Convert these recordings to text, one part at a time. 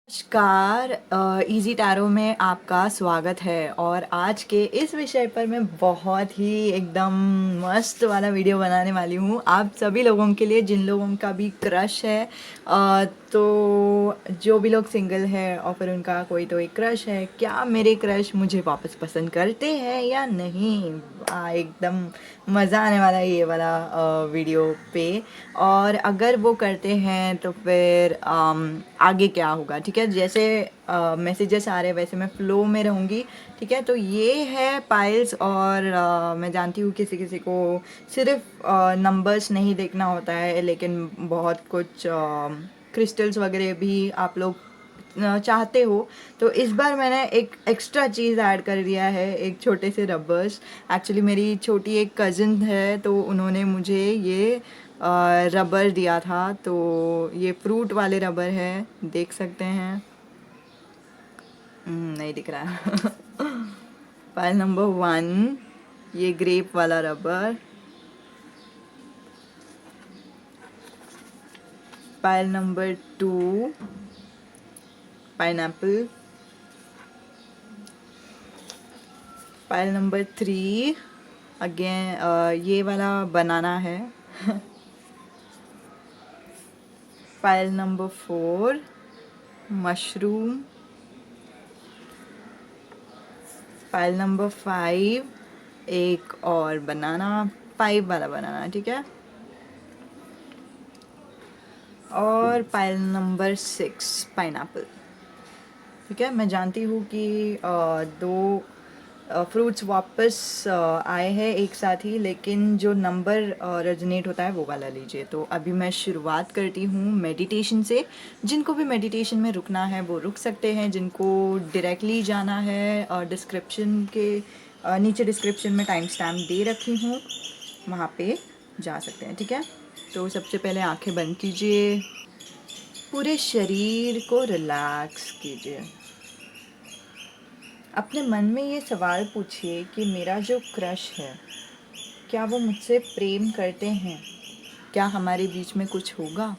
नमस्कार। Easy tarot में आपका स्वागत है और आज के इस विषय पर मैं बहुत ही एकदम मस्त वाला वीडियो बनाने वाली हूँ आप सभी लोगों के लिए जिन लोगों का भी क्रश है। तो जो भी लोग सिंगल है और फिर उनका कोई तो एक क्रश है, क्या मेरे क्रश मुझे वापस पसंद करते हैं या नहीं। एकदम मज़ा आने वाला है ये वाला वीडियो पे। और अगर वो करते हैं तो फिर आगे क्या होगा, ठीक है। जैसे मैसेजेस आ रहे हैं वैसे मैं फ्लो में रहूँगी, ठीक है। तो ये है पाइल्स और मैं जानती हूँ किसी किसी को सिर्फ नंबर्स नहीं देखना होता है, लेकिन बहुत कुछ क्रिस्टल्स वगैरह भी आप लोग चाहते हो। तो इस बार मैंने एक एक्स्ट्रा चीज़ ऐड कर दिया है, एक छोटे से रबर्स। एक्चुअली मेरी छोटी एक कज़न है तो उन्होंने मुझे ये रबर दिया था। तो ये फ्रूट वाले रबर है, देख सकते हैं। नहीं दिख रहा है। फाइल नंबर 1 ये ग्रेप वाला rubber. File number 2 pineapple. File number 3 again ये वाला बनाना है। File number 4 mushroom. File number 5 एक और बनाना, पाइप वाला बनाना, ठीक है। और पाइल नंबर 6 पाइनएप्पल, ठीक है। मैं जानती हूँ कि दो फ्रूट्स वापस आए हैं एक साथ ही, लेकिन जो नंबर रेजोनेट होता है वो वाला लीजिए। तो अभी मैं शुरुआत करती हूँ मेडिटेशन से। जिनको भी मेडिटेशन में रुकना है वो रुक सकते हैं, जिनको डायरेक्टली जाना है और डिस्क्रिप्शन के नीचे डिस्क्रिप्शन में टाइम स्टैम्प दे रखी हूँ, वहाँ पे जा सकते हैं, ठीक है। तो सबसे पहले आंखें बंद कीजिए, पूरे शरीर को रिलैक्स कीजिए। अपने मन में ये सवाल पूछिए कि मेरा जो क्रश है, क्या वो मुझसे प्रेम करते हैं, क्या हमारे बीच में कुछ होगा।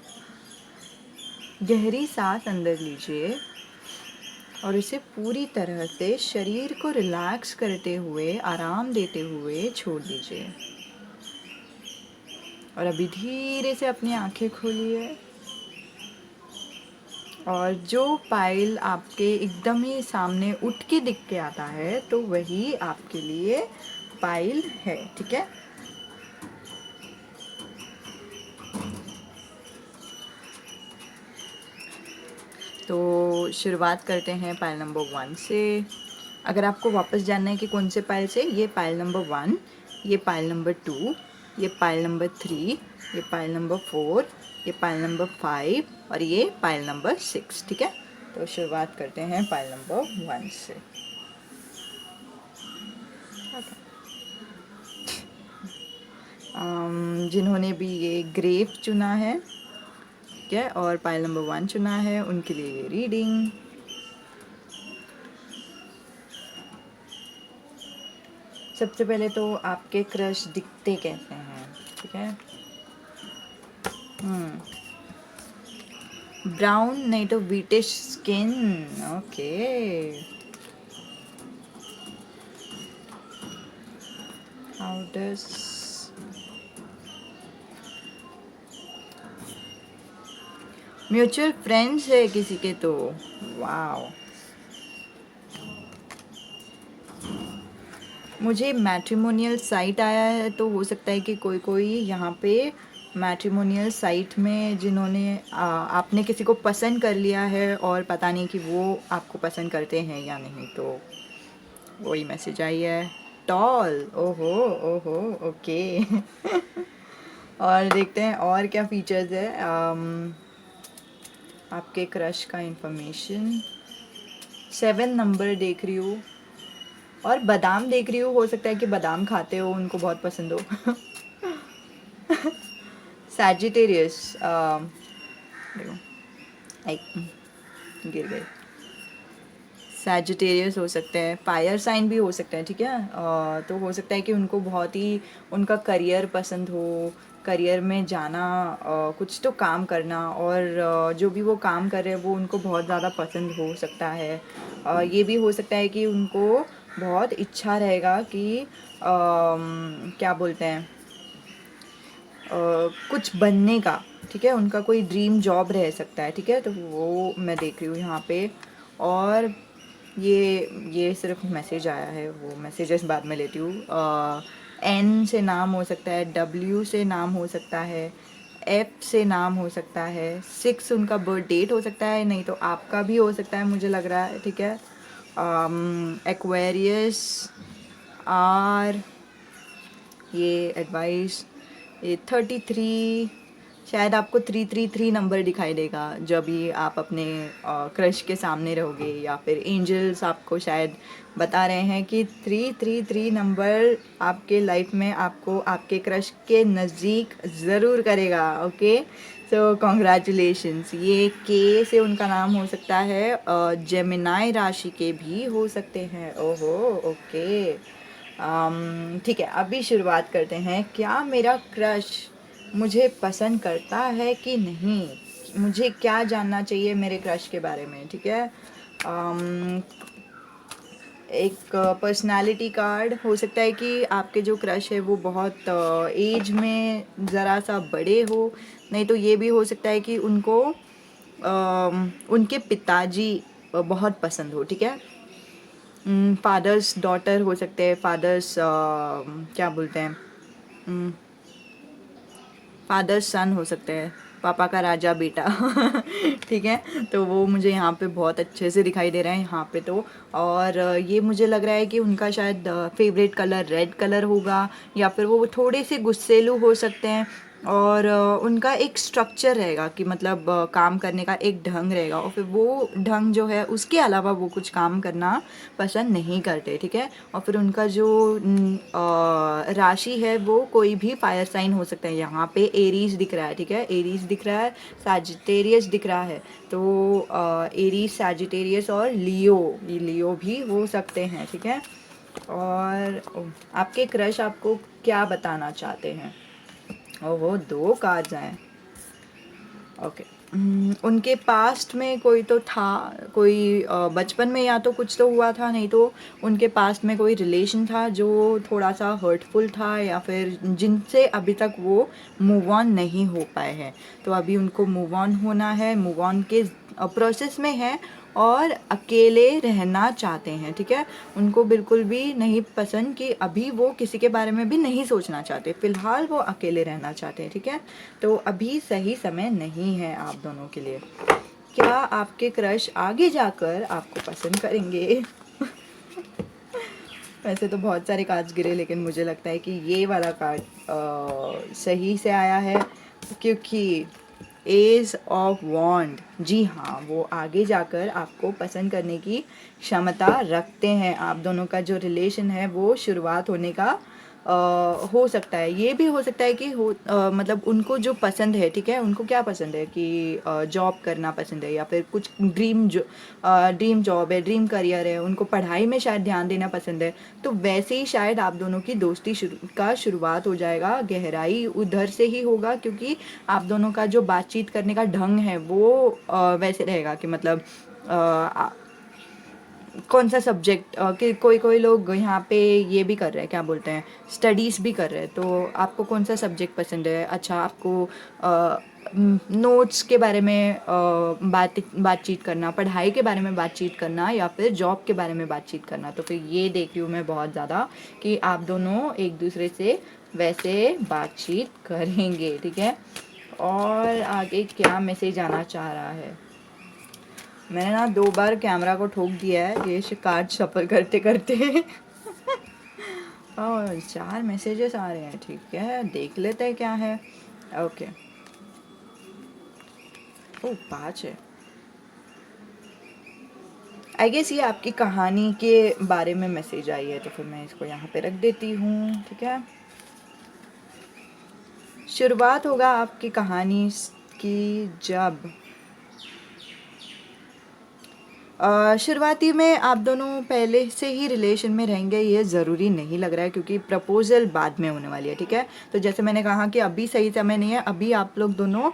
गहरी सांस अंदर लीजिए और इसे पूरी तरह से शरीर को रिलैक्स करते हुए, आराम देते हुए छोड़ दीजिए। और अभी धीरे से अपनी आंखें खोलिए और जो पाइल आपके एकदम ही सामने उठ के दिख के आता है तो वही आपके लिए पाइल है, ठीक है। तो शुरुआत करते हैं पाइल नंबर 1 से। अगर आपको वापस जानना है कि कौन से पाइल से, ये पाइल नंबर 1, ये पाइल नंबर 2, ये पाइल नंबर 3, ये पाइल नंबर 4, ये पाइल नंबर 5 और ये पाइल नंबर 6, ठीक है। तो शुरुआत करते हैं पाइल नंबर 1 से। जिन्होंने भी ये ग्रेप चुना है, ठीक है, और पाइल नंबर 1 चुना है, उनके लिए ये रीडिंग। सबसे पहले तो आपके क्रश दिखते कैसे हैं, ठीक है। ब्राउन नहीं तो wheatish skin, okay. How does mutual friends है किसी के तो, वाओ। मुझे मैट्रिमोनियल साइट आया है, तो हो सकता है कि कोई कोई यहाँ पे मैट्रिमोनियल साइट में जिन्होंने आपने किसी को पसंद कर लिया है और पता नहीं कि वो आपको पसंद करते हैं या नहीं, तो वही मैसेज आई है। टॉल, ओहो ओहो, ओके। और देखते हैं और क्या फीचर्स है। आपके क्रश का इंफॉर्मेशन 7 नंबर देख रही हूँ और बादाम देख रही हूँ, हो सकता है कि बादाम खाते हो, उनको बहुत पसंद हो। सैजिटेरियस, देखो गिर गए। सैजिटेरियस हो सकते हैं, फायर साइन भी हो सकते हैं, ठीक है। तो हो सकता है कि उनको बहुत ही उनका करियर पसंद हो, करियर में जाना, कुछ तो काम करना, और जो भी वो काम कर रहे हैं वो उनको बहुत ज़्यादा पसंद हो सकता है। ये भी हो सकता है कि उनको बहुत इच्छा रहेगा कि क्या बोलते हैं, कुछ बनने का, ठीक है, उनका कोई ड्रीम जॉब रह सकता है, ठीक है, तो वो मैं देख रही हूँ यहाँ पे। और ये सिर्फ मैसेज आया है, वो मैसेजेस बाद में लेती हूँ। एन से नाम हो सकता है, डब्ल्यू से नाम हो सकता है, एफ से नाम हो सकता है, 6 उनका बर्थ डेट हो सकता है, नहीं तो आपका भी हो सकता है, मुझे लग रहा है, ठीक है। एक्वेरियस, आर, ये एडवाइस, ये 33, शायद आपको 333 नंबर दिखाई देगा जब भी आप अपने क्रश के सामने रहोगे, या फिर एंजल्स आपको शायद बता रहे हैं कि 333 नंबर आपके लाइफ में आपको आपके क्रश के नज़दीक ज़रूर करेगा। ओके, सो कॉन्ग्रेचुलेशंस। ये के से उनका नाम हो सकता है, जेमिनाई राशि के भी हो सकते हैं। ओहो, ओके, ठीक है, अभी शुरुआत करते हैं। क्या मेरा क्रश मुझे पसंद करता है कि नहीं, मुझे क्या जानना चाहिए मेरे क्रश के बारे में, ठीक है। एक पर्सनालिटी कार्ड हो सकता है कि आपके जो क्रश है वो बहुत एज में ज़रा सा बड़े हो, नहीं तो ये भी हो सकता है कि उनको उनके पिताजी बहुत पसंद हो, ठीक है। फादर्स डॉटर हो सकते हैं, फादर्स क्या बोलते हैं, फादर सन हो सकते हैं, पापा का राजा बेटा ठीक है, तो वो मुझे यहाँ पे बहुत अच्छे से दिखाई दे रहा है यहाँ पे तो। और ये मुझे लग रहा है कि उनका शायद फेवरेट कलर रेड कलर होगा, या फिर वो थोड़े से गुस्सेलू हो सकते हैं, और उनका एक स्ट्रक्चर रहेगा कि मतलब काम करने का एक ढंग रहेगा, और फिर वो ढंग जो है उसके अलावा वो कुछ काम करना पसंद नहीं करते, ठीक है। और फिर उनका जो राशि है वो कोई भी फायर साइन हो सकता है, यहाँ पे एरीज दिख रहा है, ठीक है, एरीज दिख रहा है, सैजिटेरियस दिख रहा है, तो एरीज, सैजिटेरियस और लियो, ये लियो भी हो सकते हैं, ठीक है। और आपके क्रश आपको क्या बताना चाहते हैं? ओहो, 2 कार्ड्स आए। ओके, उनके पास्ट में कोई तो था, कोई बचपन में या तो कुछ तो हुआ था, नहीं तो उनके पास्ट में कोई रिलेशन था जो थोड़ा सा हर्टफुल था, या फिर जिनसे अभी तक वो मूव ऑन नहीं हो पाए हैं, तो अभी उनको मूव ऑन होना है, मूव ऑन के प्रोसेस में है, और अकेले रहना चाहते हैं, ठीक है। उनको बिल्कुल भी नहीं पसंद कि अभी वो किसी के बारे में भी नहीं सोचना चाहते, फ़िलहाल वो अकेले रहना चाहते हैं, ठीक है। तो अभी सही समय नहीं है आप दोनों के लिए। क्या आपके क्रश आगे जाकर आपको पसंद करेंगे? वैसे तो बहुत सारे कार्ड्स गिरे, लेकिन मुझे लगता है कि ये वाला कार्ड सही से आया है, क्योंकि एज ऑफ वॉन्ड, जी हाँ, वो आगे जाकर आपको पसंद करने की क्षमता रखते हैं। आप दोनों का जो रिलेशन है वो शुरुआत होने का हो सकता है। ये भी हो सकता है कि मतलब उनको जो पसंद है, ठीक है, उनको क्या पसंद है कि जॉब करना पसंद है, या फिर कुछ ड्रीम जॉब है, ड्रीम करियर है, उनको पढ़ाई में शायद ध्यान देना पसंद है, तो वैसे ही शायद आप दोनों की दोस्ती शुरुआत हो जाएगा। गहराई उधर से ही होगा, क्योंकि आप दोनों का जो बातचीत करने का ढंग है वो वैसे रहेगा कि मतलब कौन सा सब्जेक्ट, कि कोई कोई लोग यहाँ पे ये भी कर रहे हैं, क्या बोलते हैं, स्टडीज़ भी कर रहे हैं, तो आपको कौन सा सब्जेक्ट पसंद है? अच्छा, आपको नोट्स के बारे में बातचीत करना, पढ़ाई के बारे में बातचीत करना, या फिर जॉब के बारे में बातचीत करना, तो फिर ये देख रही हूँ मैं बहुत ज़्यादा कि आप दोनों एक दूसरे से वैसे बातचीत करेंगे, ठीक है। और आगे क्या मैसेज आना चाह रहा है? मैंने ना 2 बार कैमरा को ठोक दिया है ये कार्ड शफल करते करते और 4 मैसेजेस आ रहे हैं, ठीक है, देख लेते हैं क्या है। ओके, ओ 5 है। आई गेस ये आपकी कहानी के बारे में मैसेज आई है, तो फिर मैं इसको यहाँ पे रख देती हूँ, ठीक है। शुरुआत होगा आपकी कहानी की जब शुरुआती में आप दोनों पहले से ही रिलेशन में रहेंगे ये ज़रूरी नहीं लग रहा है, क्योंकि प्रपोज़ल बाद में होने वाली है, ठीक है। तो जैसे मैंने कहा कि अभी सही समय नहीं है, अभी आप लोग दोनों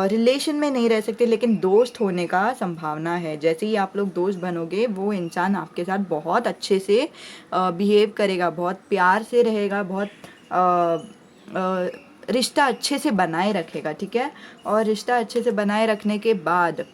रिलेशन में नहीं रह सकते, लेकिन दोस्त होने का संभावना है। जैसे ही आप लोग दोस्त बनोगे, वो इंसान आपके साथ बहुत अच्छे से बिहेव करेगा, बहुत प्यार से रहेगा, बहुत रिश्ता अच्छे से बनाए रखेगा, ठीक है। और रिश्ता अच्छे से बनाए रखने के बाद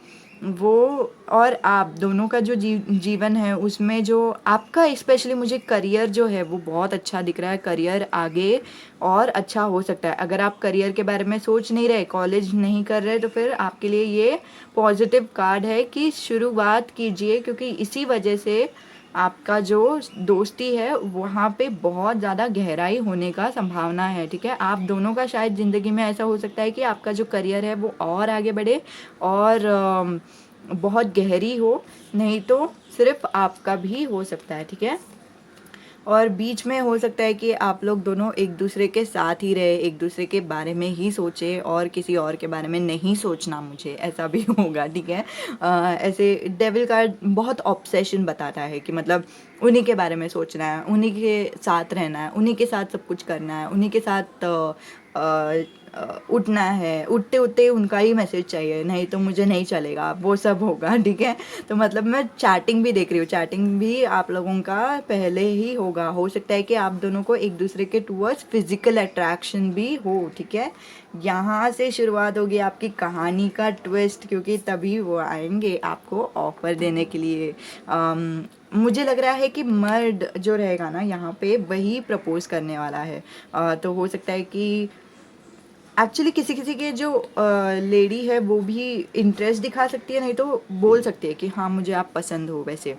वो और आप दोनों का जो जीवन है, उसमें जो आपका स्पेशली मुझे करियर जो है वो बहुत अच्छा दिख रहा है। करियर आगे और अच्छा हो सकता है। अगर आप करियर के बारे में सोच नहीं रहे, कॉलेज नहीं कर रहे, तो फिर आपके लिए ये पॉजिटिव कार्ड है कि शुरुआत कीजिए, क्योंकि इसी वजह से आपका जो दोस्ती है वहाँ पे बहुत ज़्यादा गहराई होने का संभावना है, ठीक है। आप दोनों का शायद ज़िंदगी में ऐसा हो सकता है कि आपका जो करियर है वो और आगे बढ़े और बहुत गहरी हो, नहीं तो सिर्फ आपका भी हो सकता है, ठीक है। और बीच में हो सकता है कि आप लोग दोनों एक दूसरे के साथ ही रहे, एक दूसरे के बारे में ही सोचे और किसी और के बारे में नहीं सोचना, मुझे ऐसा भी होगा, ठीक है। ऐसे डेविल कार्ड बहुत ऑब्सेशन बताता है कि मतलब उन्हीं के बारे में सोचना है, उन्हीं के साथ रहना है, उन्हीं के साथ सब कुछ करना है, उन्हीं के साथ उठना है, उठते उठते उनका ही मैसेज चाहिए, नहीं तो मुझे नहीं चलेगा, वो सब होगा, ठीक है। तो मतलब मैं चैटिंग भी देख रही हूँ, चैटिंग भी आप लोगों का पहले ही होगा। हो सकता है कि आप दोनों को एक दूसरे के टूवर्ड्स फिजिकल अट्रैक्शन भी हो, ठीक है। यहाँ से शुरुआत होगी आपकी कहानी का ट्विस्ट, क्योंकि तभी वो आएंगे आपको ऑफर देने के लिए। मुझे लग रहा है कि मर्द जो रहेगा ना यहाँ पे, वही प्रपोज करने वाला है। तो हो सकता है कि एक्चुअली किसी किसी के जो लेडी है वो भी इंटरेस्ट दिखा सकती है, नहीं तो बोल सकती है कि हाँ मुझे आप पसंद हो। वैसे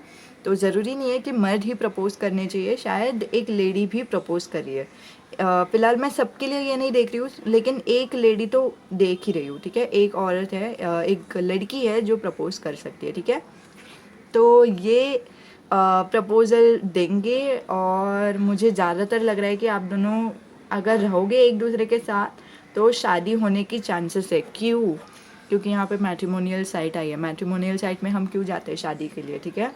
तो ज़रूरी नहीं है कि मर्द ही प्रपोज करने चाहिए, शायद एक लेडी भी प्रपोज कर रही है। फ़िलहाल मैं सबके लिए ये नहीं देख रही हूँ, लेकिन एक लेडी तो देख ही रही हूँ, ठीक है। एक औरत है, एक लड़की है जो प्रपोज कर सकती है, ठीक है। तो ये प्रपोज़ल देंगे और मुझे ज़्यादातर लग रहा है कि आप दोनों अगर रहोगे एक दूसरे के साथ तो शादी होने की चांसेस है। क्यों? क्योंकि यहाँ पे मैट्रिमोनियल साइट आई है। मैट्रिमोनियल साइट में हम क्यों जाते हैं शादी के लिए, ठीक है।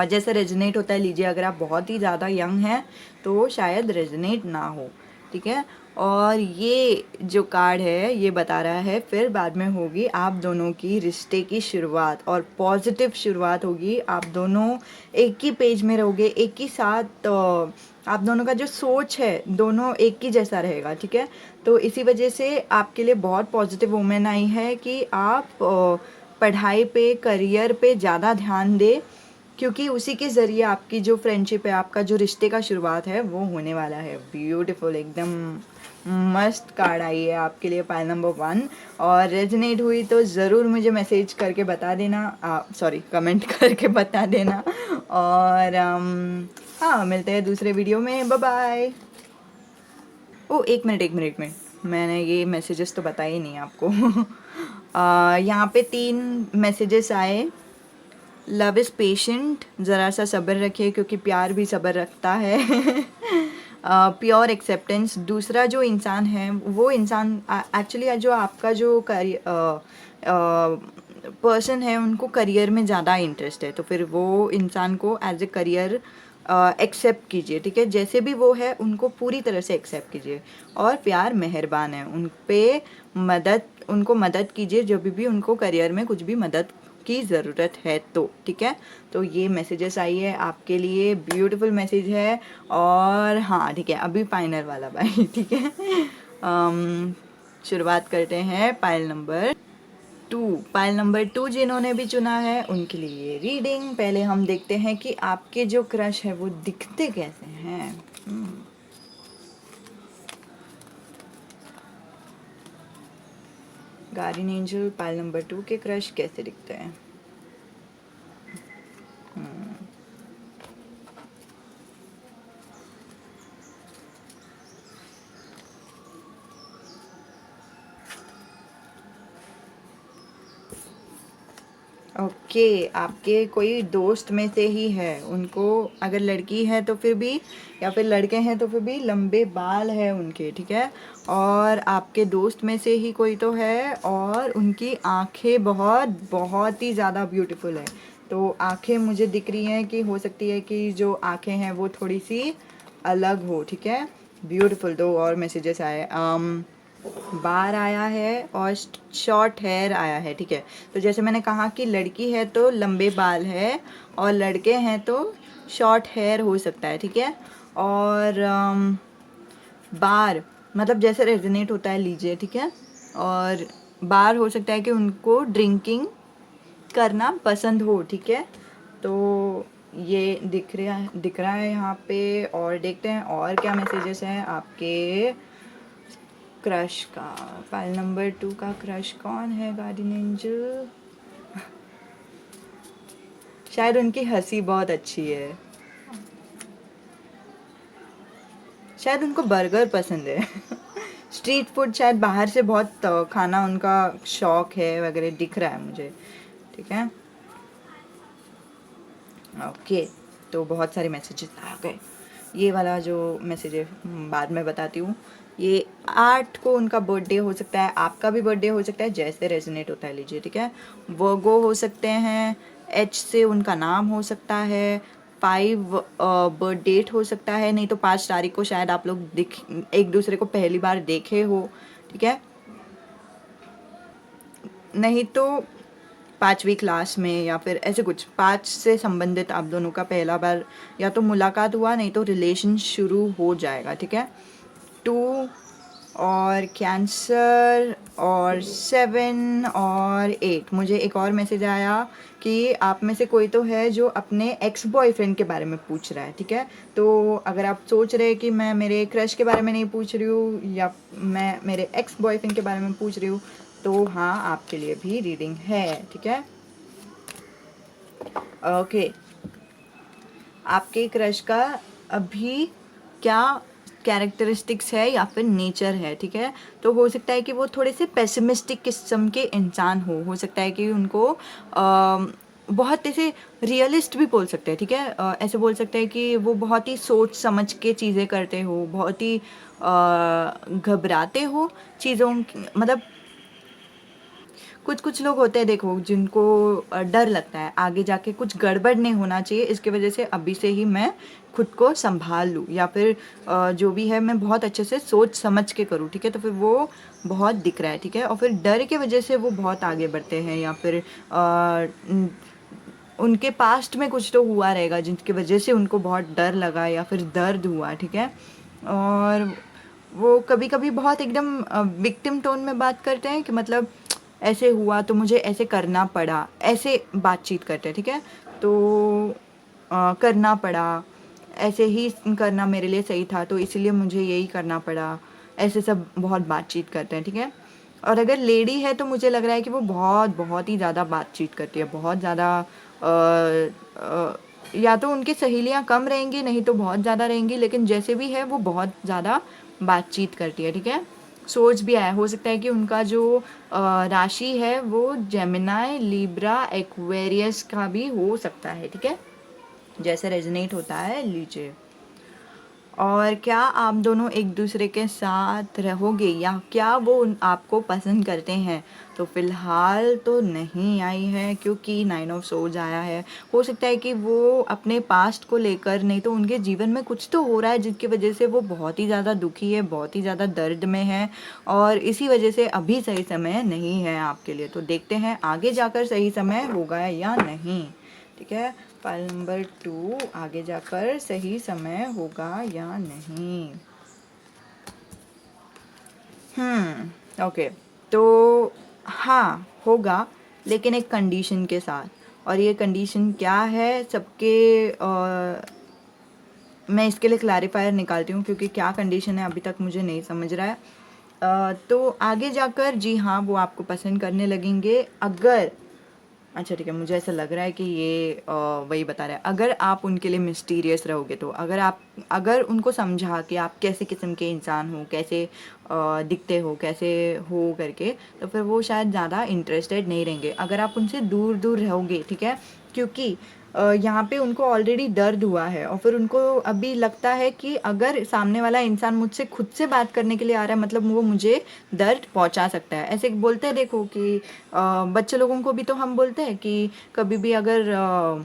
जैसे रेजोनेट होता है, लीजिए अगर आप बहुत ही ज़्यादा यंग हैं तो शायद रेजोनेट ना हो, ठीक है। और ये जो कार्ड है ये बता रहा है फिर बाद में होगी आप दोनों की रिश्ते की शुरुआत, और पॉजिटिव शुरुआत होगी। आप दोनों एक ही पेज में रहोगे, एक ही साथ आप दोनों का जो सोच है दोनों एक ही जैसा रहेगा, ठीक है। तो इसी वजह से आपके लिए बहुत पॉजिटिव वोमेन आई है कि आप पढ़ाई पे, करियर पे ज़्यादा ध्यान दें, क्योंकि उसी के ज़रिए आपकी जो फ्रेंडशिप है, आपका जो रिश्ते का शुरुआत है वो होने वाला है। ब्यूटीफुल, एकदम मस्त कार्ड आई है आपके लिए, पाइल नंबर 1। और रेजनेट हुई तो ज़रूर मुझे मैसेज करके बता देना, सॉरी कमेंट करके बता देना। और हाँ, मिलते हैं दूसरे वीडियो में, बाय बाय। ओ एक मिनट, मैंने ये मैसेजेस तो बताए ही नहीं आपको। यहाँ पे 3 मैसेजेस आए। लव इज़ पेशेंट, ज़रा सा सब्र रखिए क्योंकि प्यार भी सब्र रखता है। प्योर एक्सेप्टेंस, दूसरा जो इंसान है वो इंसान एक्चुअली जो आपका जो पर्सन है उनको करियर में ज़्यादा इंटरेस्ट है, तो फिर वो इंसान को एज ए करियर एक्सेप्ट कीजिए, ठीक है। जैसे भी वो है उनको पूरी तरह से एक्सेप्ट कीजिए। और प्यार मेहरबान है, उन पे उनको मदद कीजिए जब भी उनको करियर में कुछ भी मदद की ज़रूरत है तो, ठीक है। तो ये मैसेजेस आई है आपके लिए, ब्यूटीफुल मैसेज है। और हाँ ठीक है, अभी फाइनल वाला भाई, ठीक है। शुरुआत करते हैं पाइल नंबर 2। पाइल नंबर 2 जिन्होंने भी चुना है उनके लिए रीडिंग। पहले हम देखते हैं कि आपके जो क्रश है वो दिखते कैसे हैं। गार्डियन एंजल, पाइल नंबर 2 के क्रश कैसे दिखते हैं। ओके, आपके कोई दोस्त में से ही है, उनको अगर लड़की है तो फिर भी, या फिर लड़के हैं तो फिर भी लंबे बाल है उनके, ठीक है। और आपके दोस्त में से ही कोई तो है, और उनकी आंखें बहुत बहुत ही ज़्यादा ब्यूटीफुल है। तो आंखें मुझे दिख रही हैं कि हो सकती है कि जो आंखें हैं वो थोड़ी सी अलग हो, ठीक है। ब्यूटीफुल। दो और मैसेजेस आए, बार आया है और शॉर्ट हेयर आया है, ठीक है। तो जैसे मैंने कहा कि लड़की है तो लंबे बाल है, और लड़के हैं तो शॉर्ट हेयर हो सकता है, ठीक है। और बार मतलब जैसे रेजोनेट होता है लीजिए, ठीक है। और बार हो सकता है कि उनको ड्रिंकिंग करना पसंद हो, ठीक है। तो ये दिख रहा है यहाँ पे। और देखते हैं और क्या मैसेजेस हैं आपके क्रश का। फाइल नंबर 2 का क्रश कौन है गार्डियन एंजल? शायद उनकी हंसी बहुत अच्छी है, शायद उनको बर्गर पसंद है। स्ट्रीट फूड शायद बाहर से बहुत खाना उनका शौक है वगैरह, दिख रहा है मुझे, ठीक है। ओके, तो बहुत सारे मैसेजेस आ गए। ये वाला जो मैसेज है बाद में बताती हूँ। ये 8 को उनका बर्थडे हो सकता है, आपका भी बर्थडे हो सकता है, जैसे रेजोनेट होता है लीजिए, ठीक है। वर्गो हो सकते हैं, एच से उनका नाम हो सकता है, 5 बर्थ डेट हो सकता है, नहीं तो 5 तारीख को शायद आप लोग एक दूसरे को पहली बार देखे हो, ठीक है। नहीं तो 5वीं क्लास में, या फिर ऐसे कुछ 5 से संबंधित आप दोनों का पहला बार या तो मुलाकात हुआ, नहीं तो रिलेशन शुरू हो जाएगा, ठीक है। 2 और कैंसर और 7 और 8। मुझे एक और मैसेज आया कि आप में से कोई तो है जो अपने एक्स बॉयफ्रेंड के बारे में पूछ रहा है, ठीक है। तो अगर आप सोच रहे हैं कि मैं मेरे क्रश के बारे में नहीं पूछ रही हूँ या मैं मेरे एक्स बॉयफ्रेंड के बारे में पूछ रही हूँ, तो हाँ, आपके लिए भी रीडिंग है, ठीक है। ओके, आपके क्रश का अभी क्या कैरेक्टरिस्टिक्स है या फिर नेचर है, ठीक है। तो हो सकता है कि वो थोड़े से पेसिमिस्टिक किस्म के इंसान हो सकता है कि उनको बहुत ऐसे रियलिस्ट भी बोल सकते हैं, ठीक है। ऐसे बोल सकते हैं कि वो बहुत ही सोच समझ के चीज़ें करते हो, बहुत ही घबराते हो चीज़ों मतलब कुछ कुछ लोग होते हैं देखो, जिनको डर लगता है आगे जाके कुछ गड़बड़ नहीं होना चाहिए, इसके वजह से अभी से ही मैं खुद को संभाल लूँ, या फिर जो भी है मैं बहुत अच्छे से सोच समझ के करूँ, ठीक है। तो फिर वो बहुत दिख रहा है, ठीक है। और फिर डर के वजह से वो बहुत आगे बढ़ते हैं, या फिर उनके पास्ट में कुछ तो हुआ रहेगा जिसकी वजह से उनको बहुत डर लगा या फिर दर्द हुआ, ठीक है। और वो कभी कभी बहुत एकदम विक्टिम टोन में बात करते हैं कि मतलब ऐसे हुआ तो मुझे ऐसे करना पड़ा, ऐसे बातचीत करते हैं, ठीक है। तो करना पड़ा, ऐसे ही करना मेरे लिए सही था तो इसलिए मुझे यही करना पड़ा, ऐसे सब बहुत बातचीत करते हैं, ठीक है। और अगर लेडी है तो मुझे लग रहा है कि वो बहुत बहुत ही ज़्यादा बातचीत करती है, बहुत ज़्यादा या तो उनकी सहेलियाँ कम रहेंगी, नहीं तो बहुत ज़्यादा रहेंगी, लेकिन जैसे भी है वो बहुत ज़्यादा बातचीत करती है, ठीक है। सोच भी आया, हो सकता है कि उनका जो राशि है वो जेमिनाई, लिब्रा, एक्वेरियस का भी हो सकता है, ठीक है। जैसे रेजोनेट होता है लीजिए। और क्या आप दोनों एक दूसरे के साथ रहोगे, या क्या वो आपको पसंद करते हैं? तो फिलहाल तो नहीं आई है, क्योंकि 9 ऑफ सोर्ड्स आया है। हो सकता है कि वो अपने पास्ट को लेकर, नहीं तो उनके जीवन में कुछ तो हो रहा है जिसकी वजह से वो बहुत ही ज़्यादा दुखी है, बहुत ही ज़्यादा दर्द में है, और इसी वजह से अभी सही समय नहीं है आपके लिए। तो देखते हैं आगे जाकर सही समय होगा या नहीं, ठीक है। फाइल नंबर 2, आगे जाकर सही समय होगा या नहीं। ओके, तो हाँ होगा, लेकिन एक कंडीशन के साथ। और ये कंडीशन क्या है सबके मैं इसके लिए क्लैरिफायर निकालती हूँ, क्योंकि क्या कंडीशन है अभी तक मुझे नहीं समझ रहा है। तो आगे जाकर जी हाँ वो आपको पसंद करने लगेंगे, अगर अच्छा ठीक है, मुझे ऐसा लग रहा है कि ये वही बता रहा है। अगर आप उनके लिए मिस्टीरियस रहोगे तो अगर उनको समझा कि आप कैसे किस्म के इंसान हो, कैसे दिखते हो, कैसे हो करके, तो फिर वो शायद ज़्यादा इंटरेस्टेड नहीं रहेंगे। अगर आप उनसे दूर दूर रहोगे, ठीक है, क्योंकि यहाँ पे उनको ऑलरेडी दर्द हुआ है और फिर उनको अभी लगता है कि अगर सामने वाला इंसान मुझसे खुद से बात करने के लिए आ रहा है, मतलब वो मुझे दर्द पहुंचा सकता है। ऐसे बोलते हैं, देखो कि बच्चे लोगों को भी तो हम बोलते हैं कि कभी भी अगर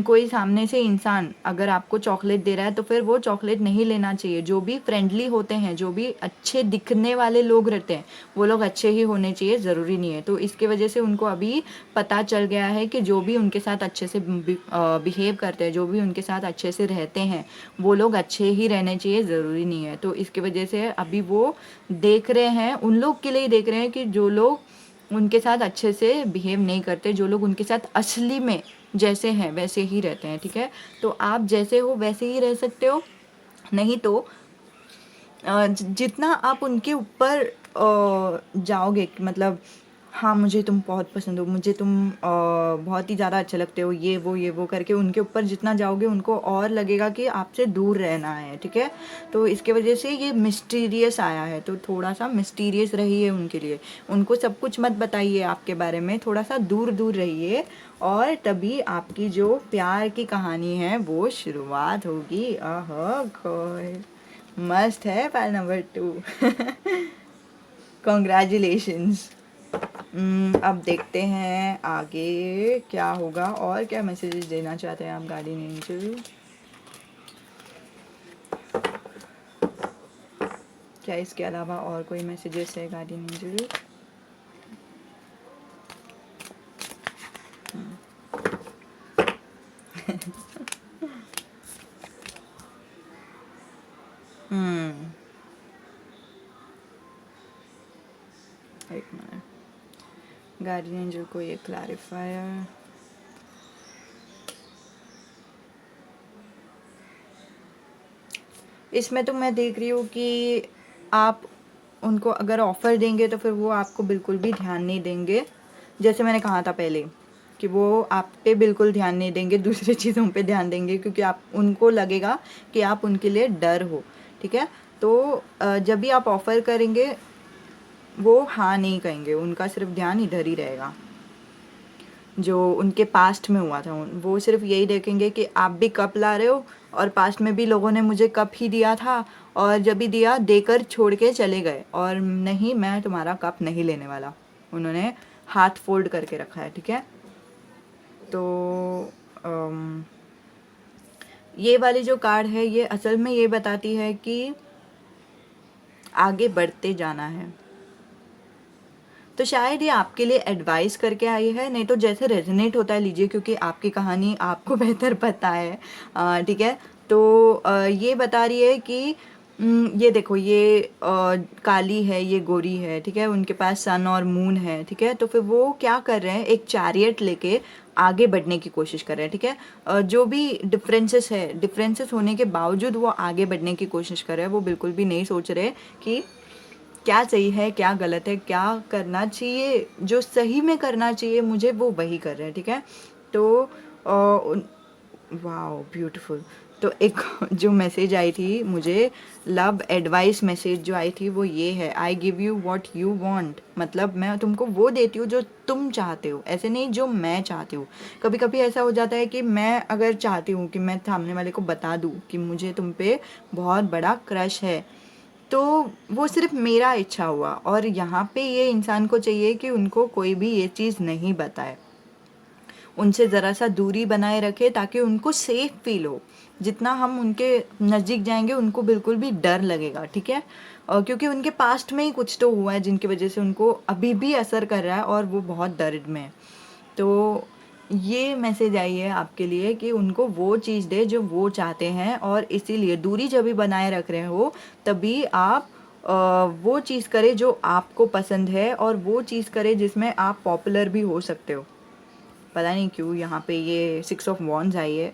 कोई सामने से इंसान अगर आपको चॉकलेट दे रहा है तो फिर वो चॉकलेट नहीं लेना चाहिए। जो भी फ्रेंडली होते हैं, जो भी अच्छे दिखने वाले लोग रहते हैं, वो लोग अच्छे ही होने चाहिए, ज़रूरी नहीं है। तो इसके वजह से उनको अभी पता चल गया है कि जो भी उनके साथ अच्छे से बिहेव करते हैं, जो भी उनके साथ अच्छे से रहते हैं, वो लोग अच्छे ही रहने चाहिए, ज़रूरी नहीं है। तो इसकी वजह से अभी वो देख रहे हैं, उन लोग के लिए ही देख रहे हैं कि जो लोग उनके साथ अच्छे से बिहेव नहीं करते, जो लोग उनके साथ असली में जैसे हैं वैसे ही रहते हैं, ठीक है। तो आप जैसे हो वैसे ही रह सकते हो। नहीं तो जितना आप उनके ऊपर जाओगे, मतलब हाँ मुझे तुम बहुत पसंद हो, मुझे तुम बहुत ही ज़्यादा अच्छे लगते हो, ये वो करके उनके ऊपर जितना जाओगे, उनको और लगेगा कि आपसे दूर रहना है, ठीक है। तो इसके वजह से ये मिस्टीरियस आया है, तो थोड़ा सा मिस्टीरियस रहिए उनके लिए। उनको सब कुछ मत बताइए आपके बारे में, थोड़ा सा दूर दूर रहिए, और तभी आपकी जो प्यार की कहानी है वो शुरुआत होगी। आह गॉड, मस्त है फाइल नंबर 2। कॉन्ग्रेचुलेशंस। अब देखते हैं आगे क्या होगा और क्या मैसेजेस देना चाहते हैं आप गार्डियन एंजल। क्या इसके अलावा और कोई मैसेजेस है गार्डियन एंजल? एक मिनट, गार्डियन एंजल को ये क्लैरिफायर। इसमें तो मैं देख रही हूँ कि आप उनको अगर ऑफ़र देंगे तो फिर वो आपको बिल्कुल भी ध्यान नहीं देंगे। जैसे मैंने कहा था पहले कि वो आप पे बिल्कुल ध्यान नहीं देंगे, दूसरी चीज़ों पे ध्यान देंगे, क्योंकि आप उनको लगेगा कि आप उनके लिए डर हो, ठीक है। तो जब भी आप ऑफ़र करेंगे वो हाँ नहीं कहेंगे, उनका सिर्फ ध्यान इधर ही रहेगा। जो उनके पास्ट में हुआ था, वो सिर्फ यही देखेंगे कि आप भी कप ला रहे हो, और पास्ट में भी लोगों ने मुझे कप ही दिया था, और जब भी दिया देकर छोड़ के चले गए, और नहीं, मैं तुम्हारा कप नहीं लेने वाला। उन्होंने हाथ फोल्ड करके रखा है, ठीक है। तो ये वाली जो कार्ड है ये असल में ये बताती है कि आगे बढ़ते जाना है। तो शायद ये आपके लिए एडवाइस करके आई है, नहीं तो जैसे रेजोनेट होता है लीजिए, क्योंकि आपकी कहानी आपको बेहतर पता है, ठीक है। तो ये बता रही है कि ये देखो, ये काली है, ये गोरी है, ठीक है, उनके पास सन और मून है, ठीक है। तो फिर वो क्या कर रहे हैं, एक चैरियट लेके आगे बढ़ने की कोशिश कर रहे हैं, ठीक है। जो भी डिफरेंसेस होने के बावजूद वो आगे बढ़ने की कोशिश कर रहे हैं। वो बिल्कुल भी नहीं सोच रहे कि क्या सही है क्या गलत है, क्या करना चाहिए, जो सही में करना चाहिए मुझे, वो वही कर रहे हैं, ठीक है। तो वाओ ब्यूटीफुल। तो एक जो मैसेज आई थी मुझे, लव एडवाइस मैसेज जो आई थी वो ये है, I give you what you want. मतलब मैं तुमको वो देती हूँ जो तुम चाहते हो, ऐसे नहीं जो मैं चाहती हूँ। कभी कभी ऐसा हो जाता है कि मैं अगर चाहती हूँ कि मैं सामने वाले को बता दूँ कि मुझे तुम पे बहुत बड़ा क्रश है, तो वो सिर्फ मेरा इच्छा हुआ, और यहाँ पे ये इंसान को चाहिए कि उनको कोई भी ये चीज़ नहीं बताए, उनसे ज़रा सा दूरी बनाए रखे, ताकि उनको सेफ फील हो। जितना हम उनके नज़दीक जाएंगे उनको बिल्कुल भी डर लगेगा, ठीक है। क्योंकि उनके पास्ट में ही कुछ तो हुआ है जिनकी वजह से उनको अभी भी असर कर रहा है, और वो बहुत दर्द में है। तो ये मैसेज आई है आपके लिए कि उनको वो चीज़ दे जो वो चाहते हैं, और इसीलिए दूरी जब भी बनाए रख रहे हो तभी आप वो चीज़ करें जो आपको पसंद है, और वो चीज़ करें जिसमें आप पॉपुलर भी हो सकते हो। पता नहीं क्यों यहाँ पे ये 6 ऑफ वॉन्ड्स आई है।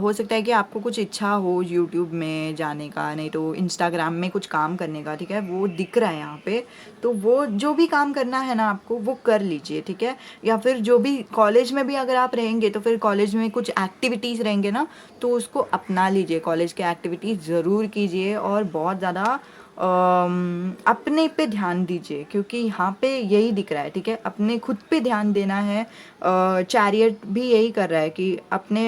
हो सकता है कि आपको कुछ इच्छा हो यूट्यूब में जाने का, नहीं तो इंस्टाग्राम में कुछ काम करने का, ठीक है, वो दिख रहा है यहाँ पे। तो वो जो भी काम करना है ना आपको, वो कर लीजिए, ठीक है। या फिर जो भी कॉलेज में भी अगर आप रहेंगे तो फिर कॉलेज में कुछ एक्टिविटीज़ रहेंगे ना, तो उसको अपना लीजिए, कॉलेज के एक्टिविटीज़ ज़रूर कीजिए और बहुत ज़्यादा अपने पे ध्यान दीजिए, क्योंकि यहाँ पे यही दिख रहा है, ठीक है, अपने खुद पे ध्यान देना है। चैरियट भी यही कर रहा है कि अपने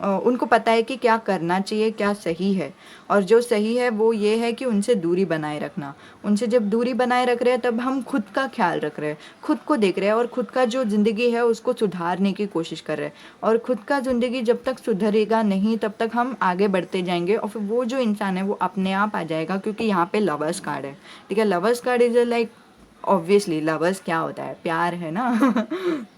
उनको पता है कि क्या करना चाहिए, क्या सही है, और जो सही है वो ये है कि उनसे दूरी बनाए रखना। उनसे जब दूरी बनाए रख रहे हैं तब हम खुद का ख्याल रख रहे हैं, खुद को देख रहे हैं और खुद का जो ज़िंदगी है उसको सुधारने की कोशिश कर रहे हैं। और खुद का ज़िंदगी जब तक सुधरेगा नहीं तब तक हम आगे बढ़ते जाएंगे, और फिर वो जो इंसान है वो अपने आप आ जाएगा, क्योंकि यहाँ पे लवर्स कार्ड है, ठीक है। Lovers card is like obviously lovers क्या होता है, प्यार है ना।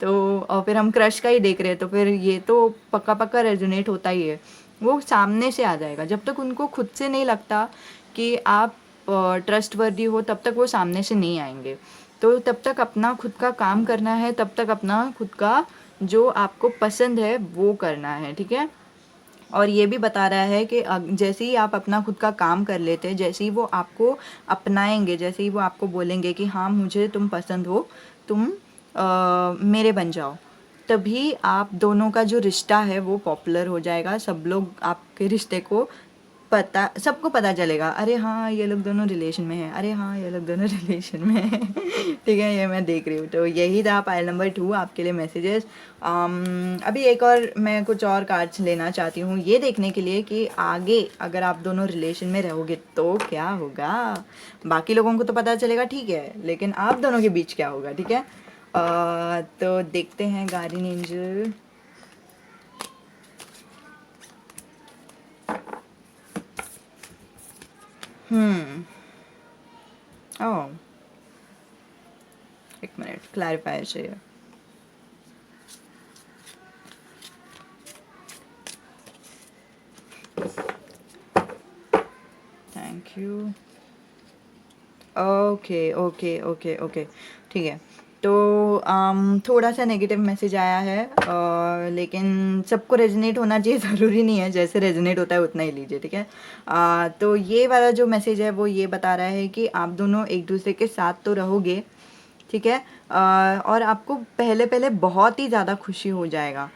तो और फिर हम क्रश का ही देख रहे हैं, तो फिर ये तो पक्का पक्का रेजोनेट होता ही है, वो सामने से आ जाएगा। जब तक उनको खुद से नहीं लगता कि आप ट्रस्ट वर्दी हो तब तक वो सामने से नहीं आएंगे। तो तब तक अपना खुद का काम करना है, तब तक अपना खुद का जो आपको पसंद है वो करना है, ठीक है। और ये भी बता रहा है कि जैसे ही आप अपना खुद का काम कर लेते हैं, जैसे ही वो आपको अपनाएंगे, जैसे ही वो आपको बोलेंगे कि हाँ मुझे तुम पसंद हो, तुम मेरे बन जाओ, तभी आप दोनों का जो रिश्ता है वो पॉपुलर हो जाएगा। सब लोग आपके रिश्ते को सबको पता चलेगा, अरे हाँ ये लोग दोनों रिलेशन में हैं, अरे हाँ ये लोग दोनों रिलेशन में हैं। ठीक है, ये मैं देख रही हूँ। तो यही था पाइल नंबर 2 आपके लिए मैसेजेस। अभी एक और मैं कुछ और कार्ड्स लेना चाहती हूँ, ये देखने के लिए कि आगे अगर आप दोनों रिलेशन में रहोगे तो क्या होगा। बाकी लोगों को तो पता चलेगा, ठीक है, लेकिन आप दोनों के बीच क्या होगा, ठीक है। तो देखते हैं गार्डियन एंजल। ओह, एक मिनट, क्लैरिफायर चाहिए। Thank you. Okay okay okay okay, ठीक है। तो थोड़ा सा नेगेटिव मैसेज आया है, लेकिन सबको रेजोनेट होना चाहिए ज़रूरी नहीं है, जैसे रेजोनेट होता है उतना ही लीजिए, ठीक है। तो ये वाला जो मैसेज है वो ये बता रहा है कि आप दोनों एक दूसरे के साथ तो रहोगे, ठीक है, और आपको पहले पहले बहुत ही ज़्यादा खुशी हो जाएगा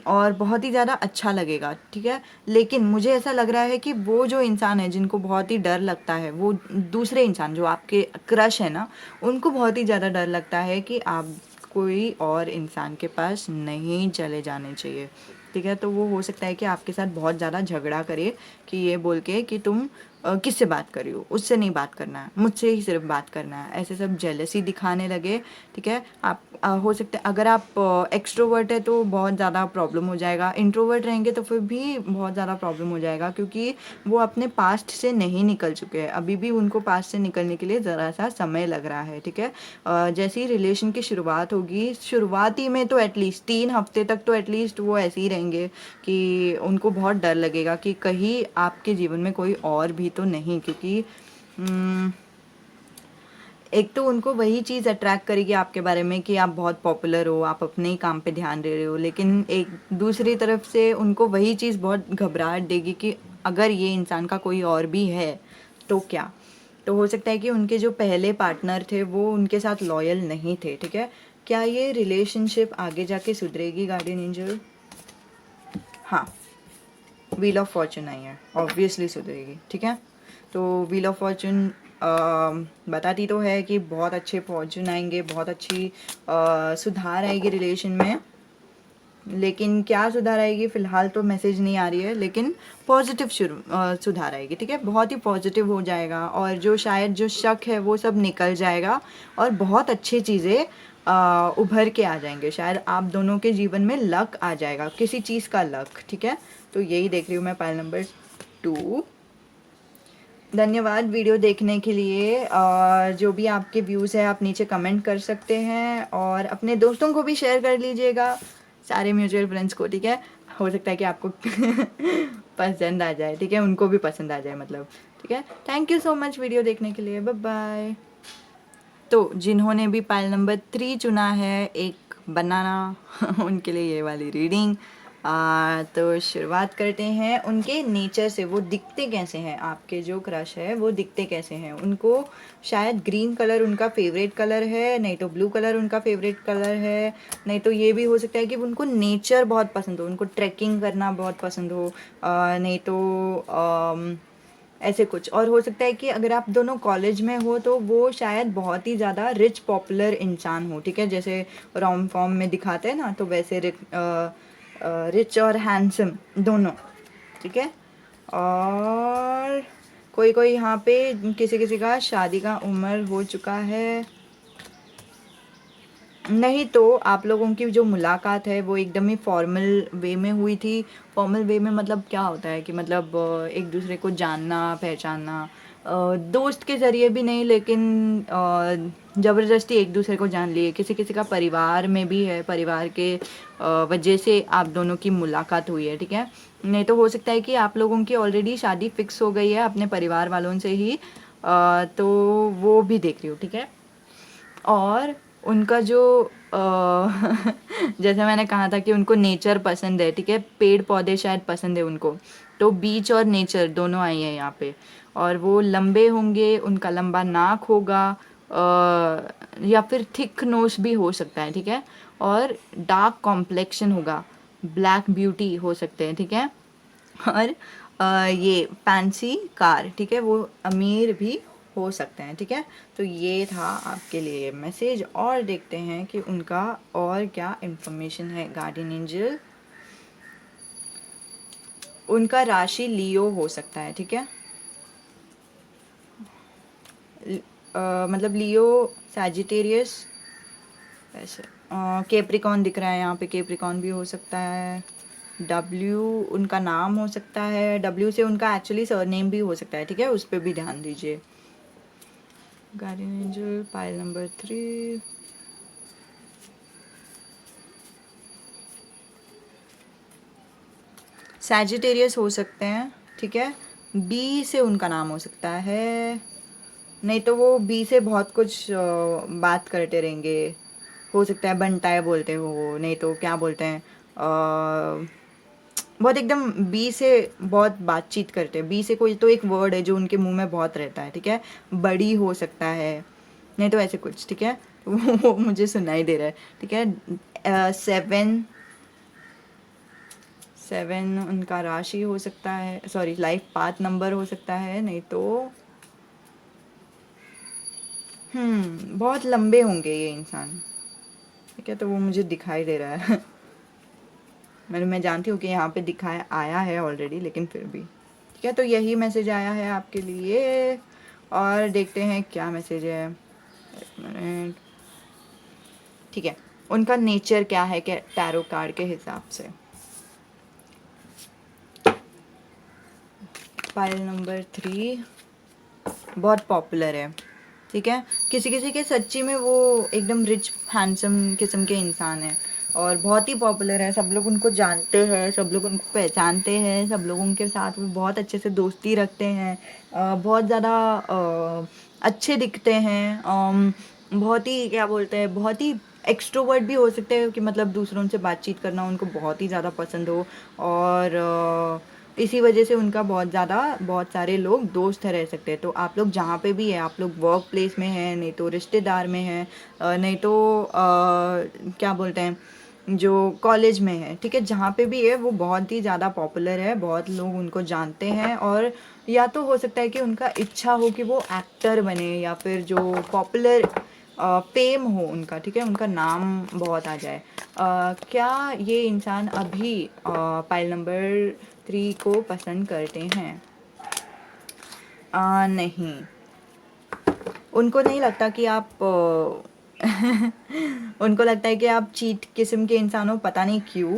और बहुत ही ज़्यादा अच्छा लगेगा, ठीक है। लेकिन मुझे ऐसा लग रहा है कि वो जो इंसान है जिनको बहुत ही डर लगता है, वो दूसरे इंसान जो आपके क्रश है ना, उनको बहुत ही ज़्यादा डर लगता है कि आप कोई और इंसान के पास नहीं चले जाने चाहिए, ठीक है। तो वो हो सकता है कि आपके साथ बहुत ज़्यादा झगड़ा करे, कि ये बोल के कि तुम किससे बात कर रही हो, उससे नहीं बात करना है, मुझसे ही सिर्फ बात करना है, ऐसे सब जेलसी दिखाने लगे, ठीक है। आप हो सकता है अगर आप एक्सट्रोवर्ट है तो बहुत ज़्यादा प्रॉब्लम हो जाएगा, इंट्रोवर्ट रहेंगे तो फिर भी बहुत ज़्यादा प्रॉब्लम हो जाएगा, क्योंकि वो अपने पास्ट से नहीं निकल चुके हैं, अभी भी उनको पास्ट से निकलने के लिए ज़रा सा समय लग रहा है, ठीक है। जैसे ही रिलेशन की शुरुआत होगी, शुरुआती में तो एटलीस्ट 3 हफ्ते तक तो एटलीस्ट वो ऐसे ही रहेंगे कि उनको बहुत डर लगेगा कि कहीं आपके जीवन में कोई और भी तो नहीं, क्योंकि एक तो उनको वही चीज़ अट्रैक्ट करेगी आपके बारे में कि आप बहुत पॉपुलर हो, आप अपने ही काम पे ध्यान दे रहे हो, लेकिन एक दूसरी तरफ से उनको वही चीज़ बहुत घबराहट देगी कि अगर ये इंसान का कोई और भी है तो क्या। तो हो सकता है कि उनके जो पहले पार्टनर थे वो उनके साथ लॉयल नहीं थे, ठीक है। क्या ये रिलेशनशिप आगे जाके सुधरेगी गार्डियन एंजल? हाँ, व्हील ऑफ फॉर्चून आई है, ऑब्वियसली सुधरेगी, ठीक है। तो व्हील ऑफ फॉर्चून बताती तो है कि बहुत अच्छे फॉर्चून आएंगे, बहुत अच्छी सुधार आएगी रिलेशन में, लेकिन क्या सुधार आएगी फ़िलहाल तो मैसेज नहीं आ रही है, लेकिन पॉजिटिव सुधार आएगी, ठीक है। बहुत ही पॉजिटिव हो जाएगा, और जो शायद जो शक है वो सब निकल जाएगा, और बहुत अच्छी चीज़ें उभर के आ जाएंगे, शायद आप दोनों के जीवन में लक आ जाएगा, किसी चीज़ का लक, ठीक है। तो यही देख रही हूँ मैं पाइल नंबर 2। धन्यवाद वीडियो देखने के लिए, और जो भी आपके व्यूज़ है आप नीचे कमेंट कर सकते हैं, और अपने दोस्तों को भी शेयर कर लीजिएगा, सारे म्यूचुअल फ्रेंड्स को, ठीक है। हो सकता है कि आपको पसंद आ जाए, ठीक है, उनको भी पसंद आ जाए मतलब, ठीक है। Thank you so much video देखने के लिए, बाय बाय। तो जिन्होंने भी पाइल नंबर 3 चुना है, एक बनाना उनके लिए ये वाली रीडिंग। तो शुरुआत करते हैं उनके नेचर से। वो दिखते कैसे हैं, आपके जो क्रश है वो दिखते कैसे हैं। उनको शायद ग्रीन कलर उनका फेवरेट कलर है, नहीं तो ब्लू कलर उनका फेवरेट कलर है, नहीं तो ये भी हो सकता है कि उनको नेचर बहुत पसंद हो, उनको ट्रैकिंग करना बहुत पसंद हो, नहीं तो ऐसे कुछ। और हो सकता है कि अगर आप दोनों कॉलेज में हो तो वो शायद बहुत ही ज़्यादा रिच पॉपुलर इंसान हो, ठीक है, जैसे रोम कॉम में दिखाते हैं ना, तो वैसे रिच और हैंडसम दोनों, ठीक है। और कोई कोई यहाँ पे किसी किसी का शादी का उम्र हो चुका है, नहीं तो आप लोगों की जो मुलाकात है वो एकदम ही फॉर्मल वे में हुई थी। फॉर्मल वे में मतलब क्या होता है कि मतलब एक दूसरे को जानना पहचानना, दोस्त के ज़रिए भी नहीं, लेकिन ज़बरदस्ती एक दूसरे को जान लिए। किसी किसी का परिवार में भी है, परिवार के वजह से आप दोनों की मुलाकात हुई है, ठीक है। नहीं तो हो सकता है कि आप लोगों की ऑलरेडी शादी फिक्स हो गई है अपने परिवार वालों से ही, तो वो भी देख रही हूँ, ठीक है। और उनका जो जैसे मैंने कहा था कि उनको नेचर पसंद है, ठीक है, पेड़ पौधे शायद पसंद है उनको, तो बीच और नेचर दोनों आई है यहाँ पे। और वो लंबे होंगे, उनका लंबा नाक होगा, या फिर थिक नोज भी हो सकता है, ठीक है। और डार्क कॉम्प्लेक्शन होगा, ब्लैक ब्यूटी हो सकते हैं, ठीक है। और ये फैंसी कार, ठीक है, वो अमीर भी हो सकते हैं, ठीक है। तो ये था आपके लिए मैसेज। और देखते हैं कि उनका और क्या इन्फॉर्मेशन है। गार्डियन एंजल, उनका राशि लियो हो सकता है, ठीक है। मतलब लियो, सैजिटेरियस, ऐसे। केप्रिकॉन दिख रहा है यहाँ पे, केप्रिकॉन भी हो सकता है। डब्ल्यू उनका नाम हो सकता है, डब्ल्यू से उनका एक्चुअली सरनेम भी हो सकता है, ठीक है, उस पर भी ध्यान दीजिए। Guardian angel pile number 3, Sagittarius हो सकते हैं, ठीक है। बी से उनका नाम हो सकता है, नहीं तो वो बी से बहुत कुछ बात करते रहेंगे। हो सकता है बनटाए बोलते हो, नहीं तो क्या बोलते हैं, बहुत एकदम बी से बहुत बातचीत करते हैं। बी से कोई तो एक वर्ड है जो उनके मुंह में बहुत रहता है, ठीक है। बड़ी हो सकता है, नहीं तो ऐसे कुछ, ठीक है। वो मुझे सुनाई दे रहा है, ठीक है। 7 उनका राशि हो सकता है, सॉरी लाइफ पाथ नंबर हो सकता है, नहीं तो बहुत लंबे होंगे ये इंसान, ठीक है। तो वो मुझे दिखाई दे रहा है मैं जानती हूँ कि यहाँ पे दिखाया आया है ऑलरेडी, लेकिन फिर भी, ठीक है। तो यही मैसेज आया है आपके लिए। और देखते हैं क्या मैसेज है, एक मिनट, ठीक है। उनका नेचर क्या है क्या टैरो कार्ड के हिसाब से। फाइल नंबर 3 बहुत पॉपुलर है, ठीक है। किसी किसी के सच्ची में वो एकदम रिच हैंडसम किस्म के इंसान हैं और बहुत ही पॉपुलर है। सब लोग उनको जानते हैं, सब लोग उनको पहचानते हैं, सब लोग उनके साथ में बहुत अच्छे से दोस्ती रखते हैं, बहुत ज़्यादा अच्छे दिखते हैं, बहुत ही क्या बोलते हैं, बहुत ही एक्सट्रोवर्ट भी हो सकते हैं कि मतलब दूसरों से बातचीत करना उनको बहुत ही ज़्यादा पसंद हो। और इसी वजह से उनका बहुत सारे लोग दोस्त रह सकते हैं। तो आप लोग जहाँ पे भी है, आप लोग वर्क प्लेस में हैं, नहीं तो रिश्तेदार में हैं, नहीं तो क्या बोलते हैं जो कॉलेज में है, ठीक है, जहाँ पे भी है वो बहुत ही ज़्यादा पॉपुलर है, बहुत लोग उनको जानते हैं। और या तो हो सकता है कि उनका इच्छा हो कि वो एक्टर बने, या फिर जो पॉपुलर फेम हो उनका, ठीक है, उनका नाम बहुत आ जाए। क्या ये इंसान अभी पाइल नंबर 3 को पसंद करते हैं? नहीं, उनको नहीं लगता कि आप उनको लगता है कि आप चीट किस्म के इंसान हो, पता नहीं क्यों।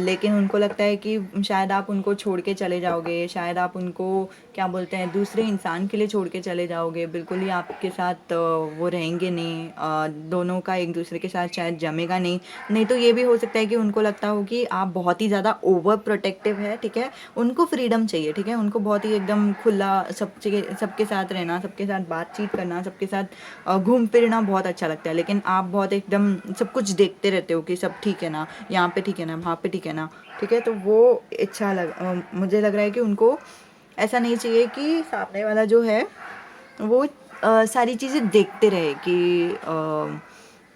लेकिन उनको लगता है कि शायद आप उनको छोड़ के चले जाओगे, शायद आप उनको क्या बोलते हैं दूसरे इंसान के लिए छोड़ के चले जाओगे, बिल्कुल ही आपके साथ वो रहेंगे नहीं, दोनों का एक दूसरे के साथ शायद जमेगा नहीं। नहीं तो ये भी हो सकता है कि उनको लगता हो कि आप बहुत ही ज़्यादा ओवर प्रोटेक्टिव है, ठीक है, उनको फ्रीडम चाहिए, ठीक है, उनको बहुत ही एकदम खुला सबके साथ रहना, सबके साथ बातचीत करना, सबके साथ घूम फिरना बहुत अच्छा लगता है। लेकिन आप बहुत एकदम सब कुछ देखते रहते हो कि सब ठीक है ना, यहाँ पे ठीक है ना, वहाँ पे ठीक है ना, ठीक है। तो वो मुझे लग रहा है कि उनको ऐसा नहीं चाहिए कि सामने वाला जो है वो सारी चीज़ें देखते रहे कि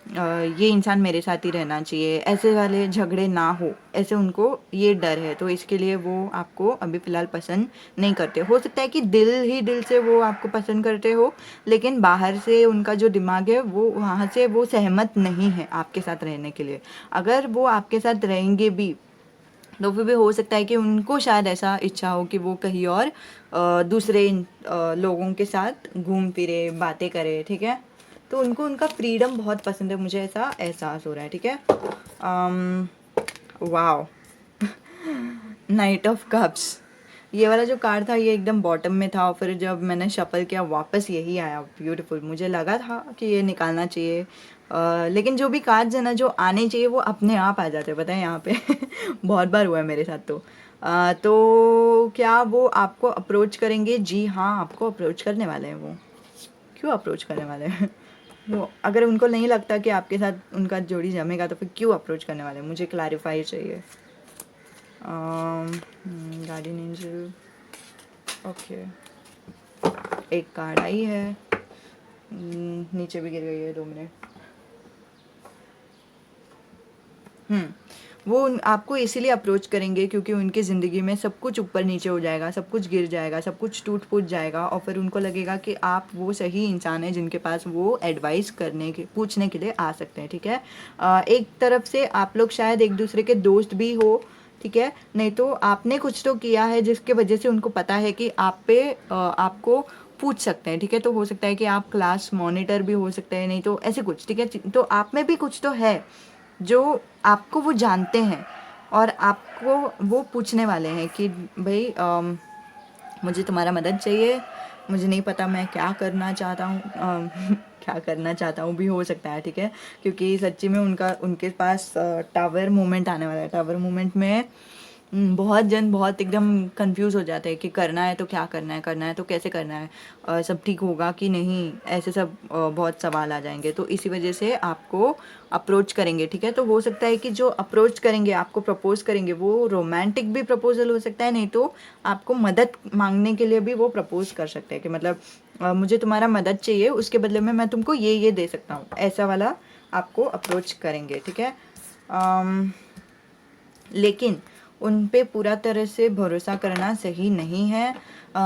ये इंसान मेरे साथ ही रहना चाहिए, ऐसे वाले झगड़े ना हो, ऐसे उनको ये डर है। तो इसके लिए वो आपको अभी फ़िलहाल पसंद नहीं करते। हो सकता है कि दिल ही दिल से वो आपको पसंद करते हो, लेकिन बाहर से उनका जो दिमाग है वो वहाँ से वो सहमत नहीं है आपके साथ रहने के लिए। अगर वो आपके साथ रहेंगे भी तो फिर भी हो सकता है कि उनको शायद ऐसा इच्छा हो कि वो कहीं और दूसरे लोगों के साथ घूम फिरे, बातें करे, ठीक है। तो उनको उनका फ्रीडम बहुत पसंद है, मुझे ऐसा एहसास हो रहा है, ठीक है। वाओ, नाइट ऑफ कप्स, ये वाला जो कार्ड था ये एकदम बॉटम में था, और फिर जब मैंने शफल किया वापस यही आया। ब्यूटीफुल, मुझे लगा था कि ये निकालना चाहिए, लेकिन जो भी कार्ड्स है ना जो आने चाहिए वो अपने आप आ जाते हैं, पता है यहाँ पे बहुत बार हुआ है मेरे साथ। तो क्या वो आपको अप्रोच करेंगे? जी हाँ, आपको अप्रोच करने वाले हैं वो। क्यों अप्रोच करने वाले हैं वो? अगर उनको नहीं लगता कि आपके साथ उनका जोड़ी जमेगा तो फिर क्यों अप्रोच करने वाले हैं? मुझे क्लैरिफाई चाहिए। गार्डियन एंजल, ओके, एक कार्ड आई है, नीचे भी गिर गई है, 2 मिनट। वो आपको इसीलिए अप्रोच करेंगे क्योंकि उनकी ज़िंदगी में सब कुछ ऊपर नीचे हो जाएगा, सब कुछ गिर जाएगा, सब कुछ टूट फूट जाएगा, और फिर उनको लगेगा कि आप वो सही इंसान हैं जिनके पास वो एडवाइस पूछने के लिए आ सकते हैं, ठीक है। एक तरफ से आप लोग शायद एक दूसरे के दोस्त भी हो, ठीक है, नहीं तो आपने कुछ तो किया है जिसके वजह से उनको पता है कि आपको पूछ सकते हैं, ठीक है। तो हो सकता है कि आप क्लास मॉनिटर भी हो सकते हैं, नहीं तो ऐसे कुछ, ठीक है। तो आप में भी कुछ तो है जो आपको वो जानते हैं, और आपको वो पूछने वाले हैं कि भाई मुझे तुम्हारा मदद चाहिए, मुझे नहीं पता मैं क्या करना चाहता हूँ, क्या करना चाहता हूँ भी हो सकता है, ठीक है। क्योंकि सच्ची में उनके पास टावर मोमेंट आने वाला है। टावर मोमेंट में बहुत जन बहुत एकदम कंफ्यूज हो जाते हैं कि करना है तो क्या करना है तो कैसे करना है, सब ठीक होगा कि नहीं, ऐसे सब बहुत सवाल आ जाएंगे। तो इसी वजह से आपको अप्रोच करेंगे, ठीक है। तो हो सकता है कि जो अप्रोच करेंगे, आपको प्रपोज करेंगे, वो रोमांटिक भी प्रपोजल हो सकता है, नहीं तो आपको मदद मांगने के लिए भी वो प्रपोज कर सकते हैं कि मतलब मुझे तुम्हारा मदद चाहिए, उसके बदले में मैं तुमको ये दे सकता हूँ, ऐसा वाला आपको अप्रोच करेंगे, ठीक है। लेकिन उन पे पूरा तरह से भरोसा करना सही नहीं है।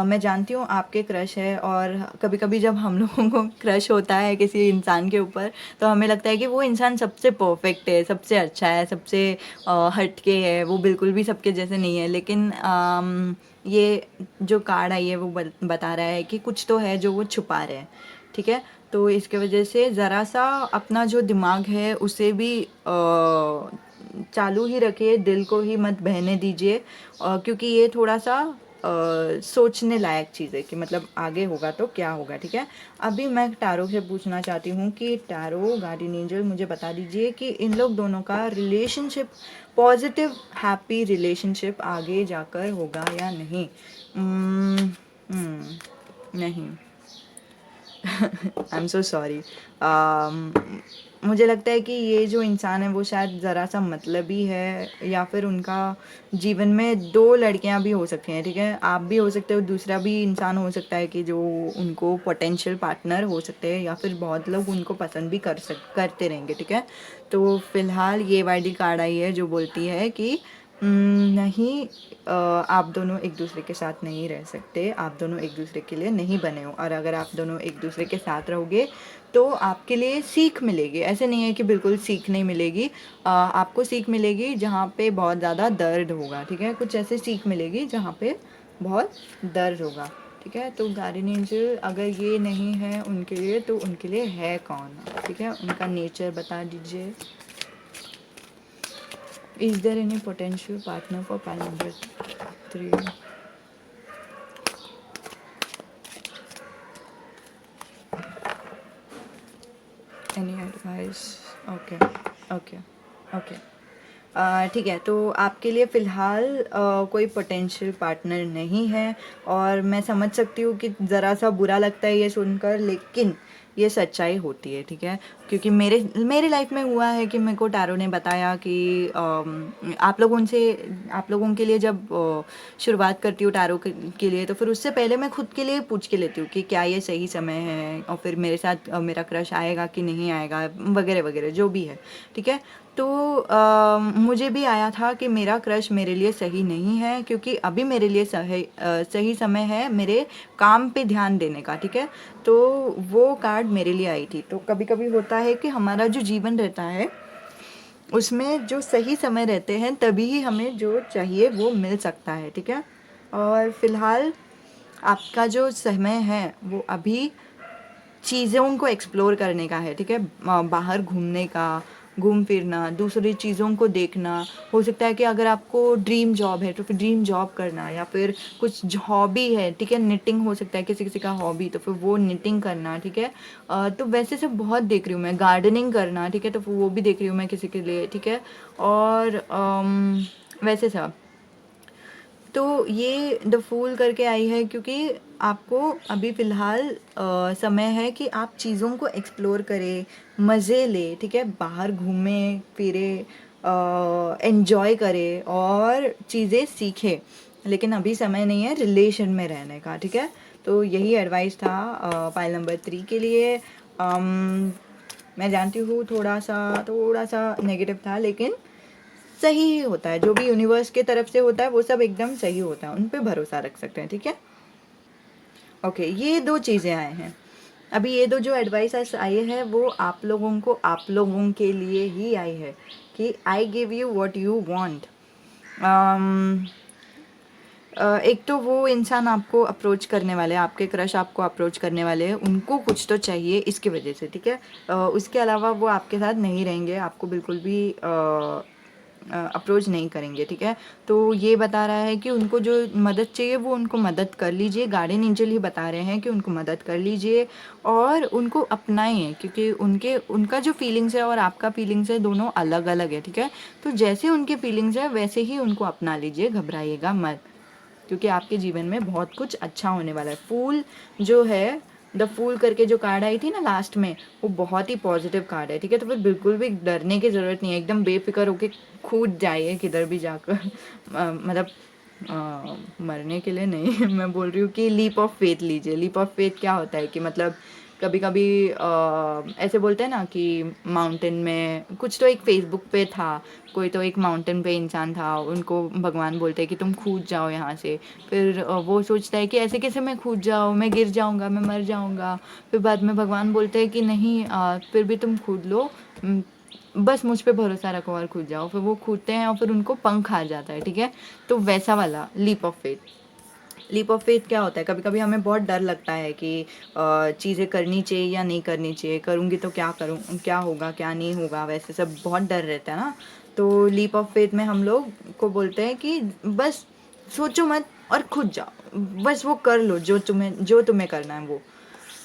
मैं जानती हूँ आपके क्रश है, और कभी कभी जब हम लोगों को क्रश होता है किसी इंसान के ऊपर तो हमें लगता है कि वो इंसान सबसे परफेक्ट है, सबसे अच्छा है, सबसे हटके है, वो बिल्कुल भी सबके जैसे नहीं है। लेकिन ये जो कार्ड आई है वो बता रहा है कि कुछ तो है जो वो छुपा रहे हैं, ठीक है। तो इसके वजह से ज़रा सा अपना जो दिमाग है उसे भी चालू ही रखिए, दिल को ही मत बहने दीजिए, क्योंकि ये थोड़ा सा सोचने लायक चीज़ है कि मतलब आगे होगा तो क्या होगा, ठीक है। अभी मैं टैरो से पूछना चाहती हूँ कि टैरो गार्डियन एंजल मुझे बता दीजिए कि इन लोग दोनों का रिलेशनशिप, पॉजिटिव हैप्पी रिलेशनशिप आगे जाकर होगा या नहीं। नहीं, आई एम सो सॉरी। मुझे लगता है कि ये जो इंसान है वो शायद ज़रा सा मतलबी है, या फिर उनका जीवन में 2 लड़कियां भी हो सकती हैं, ठीक है। आप भी हो सकते हो, दूसरा भी इंसान हो सकता है कि जो उनको पोटेंशियल पार्टनर हो सकते हैं, या फिर बहुत लोग उनको पसंद भी करते रहेंगे, ठीक है। तो फिलहाल ये वाली कार्ड आई है जो बोलती है कि नहीं, आप दोनों एक दूसरे के साथ नहीं रह सकते, आप दोनों एक दूसरे के लिए नहीं बने हो, और अगर आप दोनों एक दूसरे के साथ रहोगे तो आपके लिए सीख मिलेगी। ऐसे नहीं है कि बिल्कुल सीख नहीं मिलेगी, आपको सीख मिलेगी जहाँ पे बहुत ज़्यादा दर्द होगा, ठीक है। कुछ ऐसे सीख मिलेगी जहाँ पे बहुत दर्द होगा, ठीक है। तो गार्डियन एंजल अगर ये नहीं है उनके लिए तो उनके लिए है कौन, ठीक है। उनका नेचर बता दीजिए। Is there any potential partner for pile number 3? Any advice? Okay, okay, okay. ठीक है, तो आपके लिए फ़िलहाल कोई पोटेंशियल पार्टनर नहीं है, और मैं समझ सकती हूँ कि ज़रा सा बुरा लगता है ये सुनकर, लेकिन ये सच्चाई होती है, ठीक है। क्योंकि मेरी लाइफ में हुआ है कि मेरे को टैरो ने बताया कि आप लोगों के लिए जब शुरुआत करती हूँ टैरो के लिए, तो फिर उससे पहले मैं खुद के लिए पूछ के लेती हूँ कि क्या ये सही समय है, और फिर मेरे साथ मेरा क्रश आएगा कि नहीं आएगा, वगैरह वगैरह जो भी है, ठीक है। तो मुझे भी आया था कि मेरा क्रश मेरे लिए सही नहीं है, क्योंकि अभी मेरे लिए सही समय है मेरे काम पे ध्यान देने का, ठीक है। तो वो कार्ड मेरे लिए आई थी। तो कभी कभी होता है कि हमारा जो जीवन रहता है उसमें जो सही समय रहते हैं तभी ही हमें जो चाहिए वो मिल सकता है, ठीक है। और फिलहाल आपका जो समय है वो अभी चीज़ों को एक्सप्लोर करने का है, ठीक है। बाहर घूमने का, घूम फिरना, दूसरी चीज़ों को देखना। हो सकता है कि अगर आपको ड्रीम जॉब है तो फिर ड्रीम जॉब करना, या फिर कुछ हॉबी है, ठीक है, निटिंग हो सकता है किसी किसी का हॉबी, तो फिर वो निटिंग करना, ठीक है। तो वैसे सब बहुत देख रही हूँ मैं, गार्डनिंग करना, ठीक है, तो फिर वो भी देख रही हूँ मैं किसी के लिए, ठीक है। और वैसे सब तो ये द फूल करके आई है, क्योंकि आपको अभी फ़िलहाल समय है कि आप चीज़ों को एक्सप्लोर करें, मज़े ले, ठीक है, बाहर घूमें फिरे, एन्जॉय करें और चीज़ें सीखें। लेकिन अभी समय नहीं है रिलेशन में रहने का, ठीक है। तो यही एडवाइस था पाइल नंबर 3 के लिए। मैं जानती हूँ थोड़ा सा नेगेटिव था, लेकिन सही ही होता है। जो भी यूनिवर्स के तरफ से होता है वो सब एकदम सही होता है, उन पे भरोसा रख सकते हैं, ठीक है। ओके, ये दो चीज़ें आए हैं अभी। ये दो जो एडवाइस आई है वो आप लोगों के लिए ही आई है कि I give you what you want. एक तो वो इंसान आपको अप्रोच करने वाले हैं, आपके क्रश आपको अप्रोच करने वाले हैं, उनको कुछ तो चाहिए इसकी वजह से, ठीक है। उसके अलावा वो आपके साथ नहीं रहेंगे, आपको बिल्कुल भी अप्रोच नहीं करेंगे, ठीक है। तो ये बता रहा है कि उनको जो मदद चाहिए वो उनको मदद कर लीजिए। गार्डियन एंजल ही बता रहे हैं कि उनको मदद कर लीजिए और उनको अपनाइए, क्योंकि उनका जो फीलिंग्स है और आपका फीलिंग्स है दोनों अलग अलग है, ठीक है। तो जैसे उनके फीलिंग्स है वैसे ही उनको अपना लीजिए, घबराइएगा मत, क्योंकि आपके जीवन में बहुत कुछ अच्छा होने वाला है। फूल जो है, द फूल करके जो कार्ड आई थी ना लास्ट में, वो बहुत ही पॉजिटिव कार्ड है, ठीक है। तो फिर बिल्कुल भी डरने की ज़रूरत नहीं है, एकदम बेफिक्र होके कूद जाइए किधर भी जाकर। मतलब मरने के लिए नहीं मैं बोल रही हूँ कि लीप ऑफ फेथ लीजिए। लीप ऑफ फेथ क्या होता है कि मतलब कभी कभी ऐसे बोलते हैं ना कि माउंटेन में कुछ, तो एक फेसबुक पे था कोई, तो एक माउंटेन पे इंसान था, उनको भगवान बोलते हैं कि तुम कूद जाओ यहाँ से। फिर वो सोचता है कि ऐसे कैसे मैं कूद जाऊँ, मैं गिर जाऊँगा, मैं मर जाऊँगा। फिर बाद में भगवान बोलते हैं कि नहीं, फिर भी तुम कूद लो, बस मुझ पे भरोसा रखो और कूद जाओ। फिर वो कूदते हैं और फिर उनको पंख आ जाता है, ठीक है। तो वैसा वाला leap of faith. Leap of faith क्या होता है, कभी कभी हमें बहुत डर लगता है कि चीज़ें करनी चाहिए या नहीं करनी चाहिए, करूँगी तो क्या करूँ, क्या होगा क्या नहीं होगा, वैसे सब बहुत डर रहता है ना। तो लीप ऑफ फेथ में हम लोग को बोलते हैं कि बस सोचो मत और खुद जाओ, बस वो कर लो जो तुम्हें करना है वो।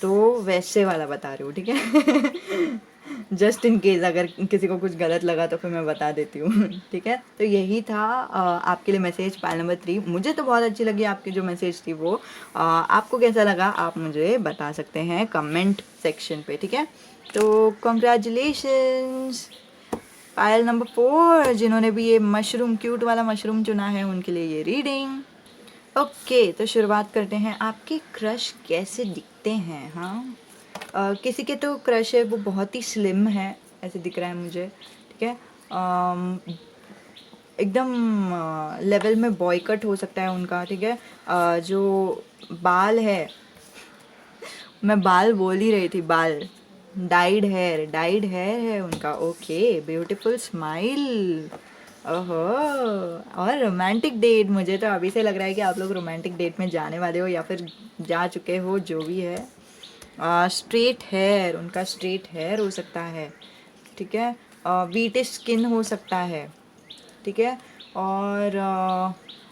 तो वैसे वाला बता रही हूँ, ठीक है। जस्ट इन केस अगर किसी को कुछ गलत लगा तो फिर मैं बता देती हूँ। ठीक है, तो यही था आपके लिए मैसेज पाइल नंबर 3। मुझे तो बहुत अच्छी लगी आपकी जो मैसेज थी वो। आपको कैसा लगा आप मुझे बता सकते हैं कमेंट सेक्शन पे, ठीक है। तो कॉन्ग्रेचुलेशंस पायल नंबर 4, जिन्होंने भी ये मशरूम, क्यूट वाला मशरूम चुना है, उनके लिए ये रीडिंग। ओके, तो शुरुआत करते हैं। आपके क्रश कैसे दिखते हैं? हाँ, किसी के तो क्रश है वो बहुत ही स्लिम है, ऐसे दिख रहा है मुझे, ठीक है। एकदम लेवल में बॉय कट हो सकता है उनका, ठीक है। जो बाल है, मैं बाल बोल ही रही थी, बाल, डाइड हेयर है उनका। Okay, beautiful smile. ओहो, और रोमांटिक डेट, मुझे तो अभी से लग रहा है कि आप लोग रोमांटिक डेट में जाने वाले हो या फिर जा चुके हो, जो भी है। स्ट्रेट हेयर, उनका स्ट्रेट हेयर हो सकता है, ठीक है। वीट स्किन हो सकता है, ठीक है। और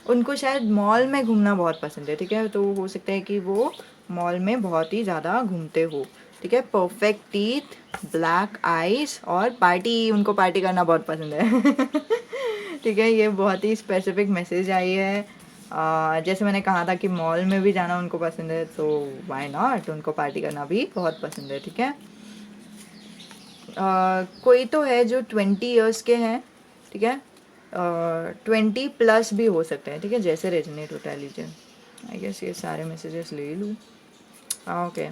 उनको शायद मॉल में घूमना बहुत पसंद है, ठीक है। तो हो सकता है कि वो मॉल में बहुत ही ज़्यादा घूमते हो, ठीक है। परफेक्ट टीथ, ब्लैक आइज और पार्टी, उनको पार्टी करना बहुत पसंद है ठीक है। ये बहुत ही स्पेसिफिक मैसेज आई है। जैसे मैंने कहा था कि मॉल में भी जाना उनको पसंद है, तो व्हाई नॉट, उनको पार्टी करना भी बहुत पसंद है, ठीक है। कोई तो है जो 20 ईयर्स के हैं, ठीक है। 20+ भी हो सकते हैं, ठीक है, जैसे रेजोनेट होता है। लीजिए, आई गेस ये सारे मैसेजेस ले लूँ। ओके,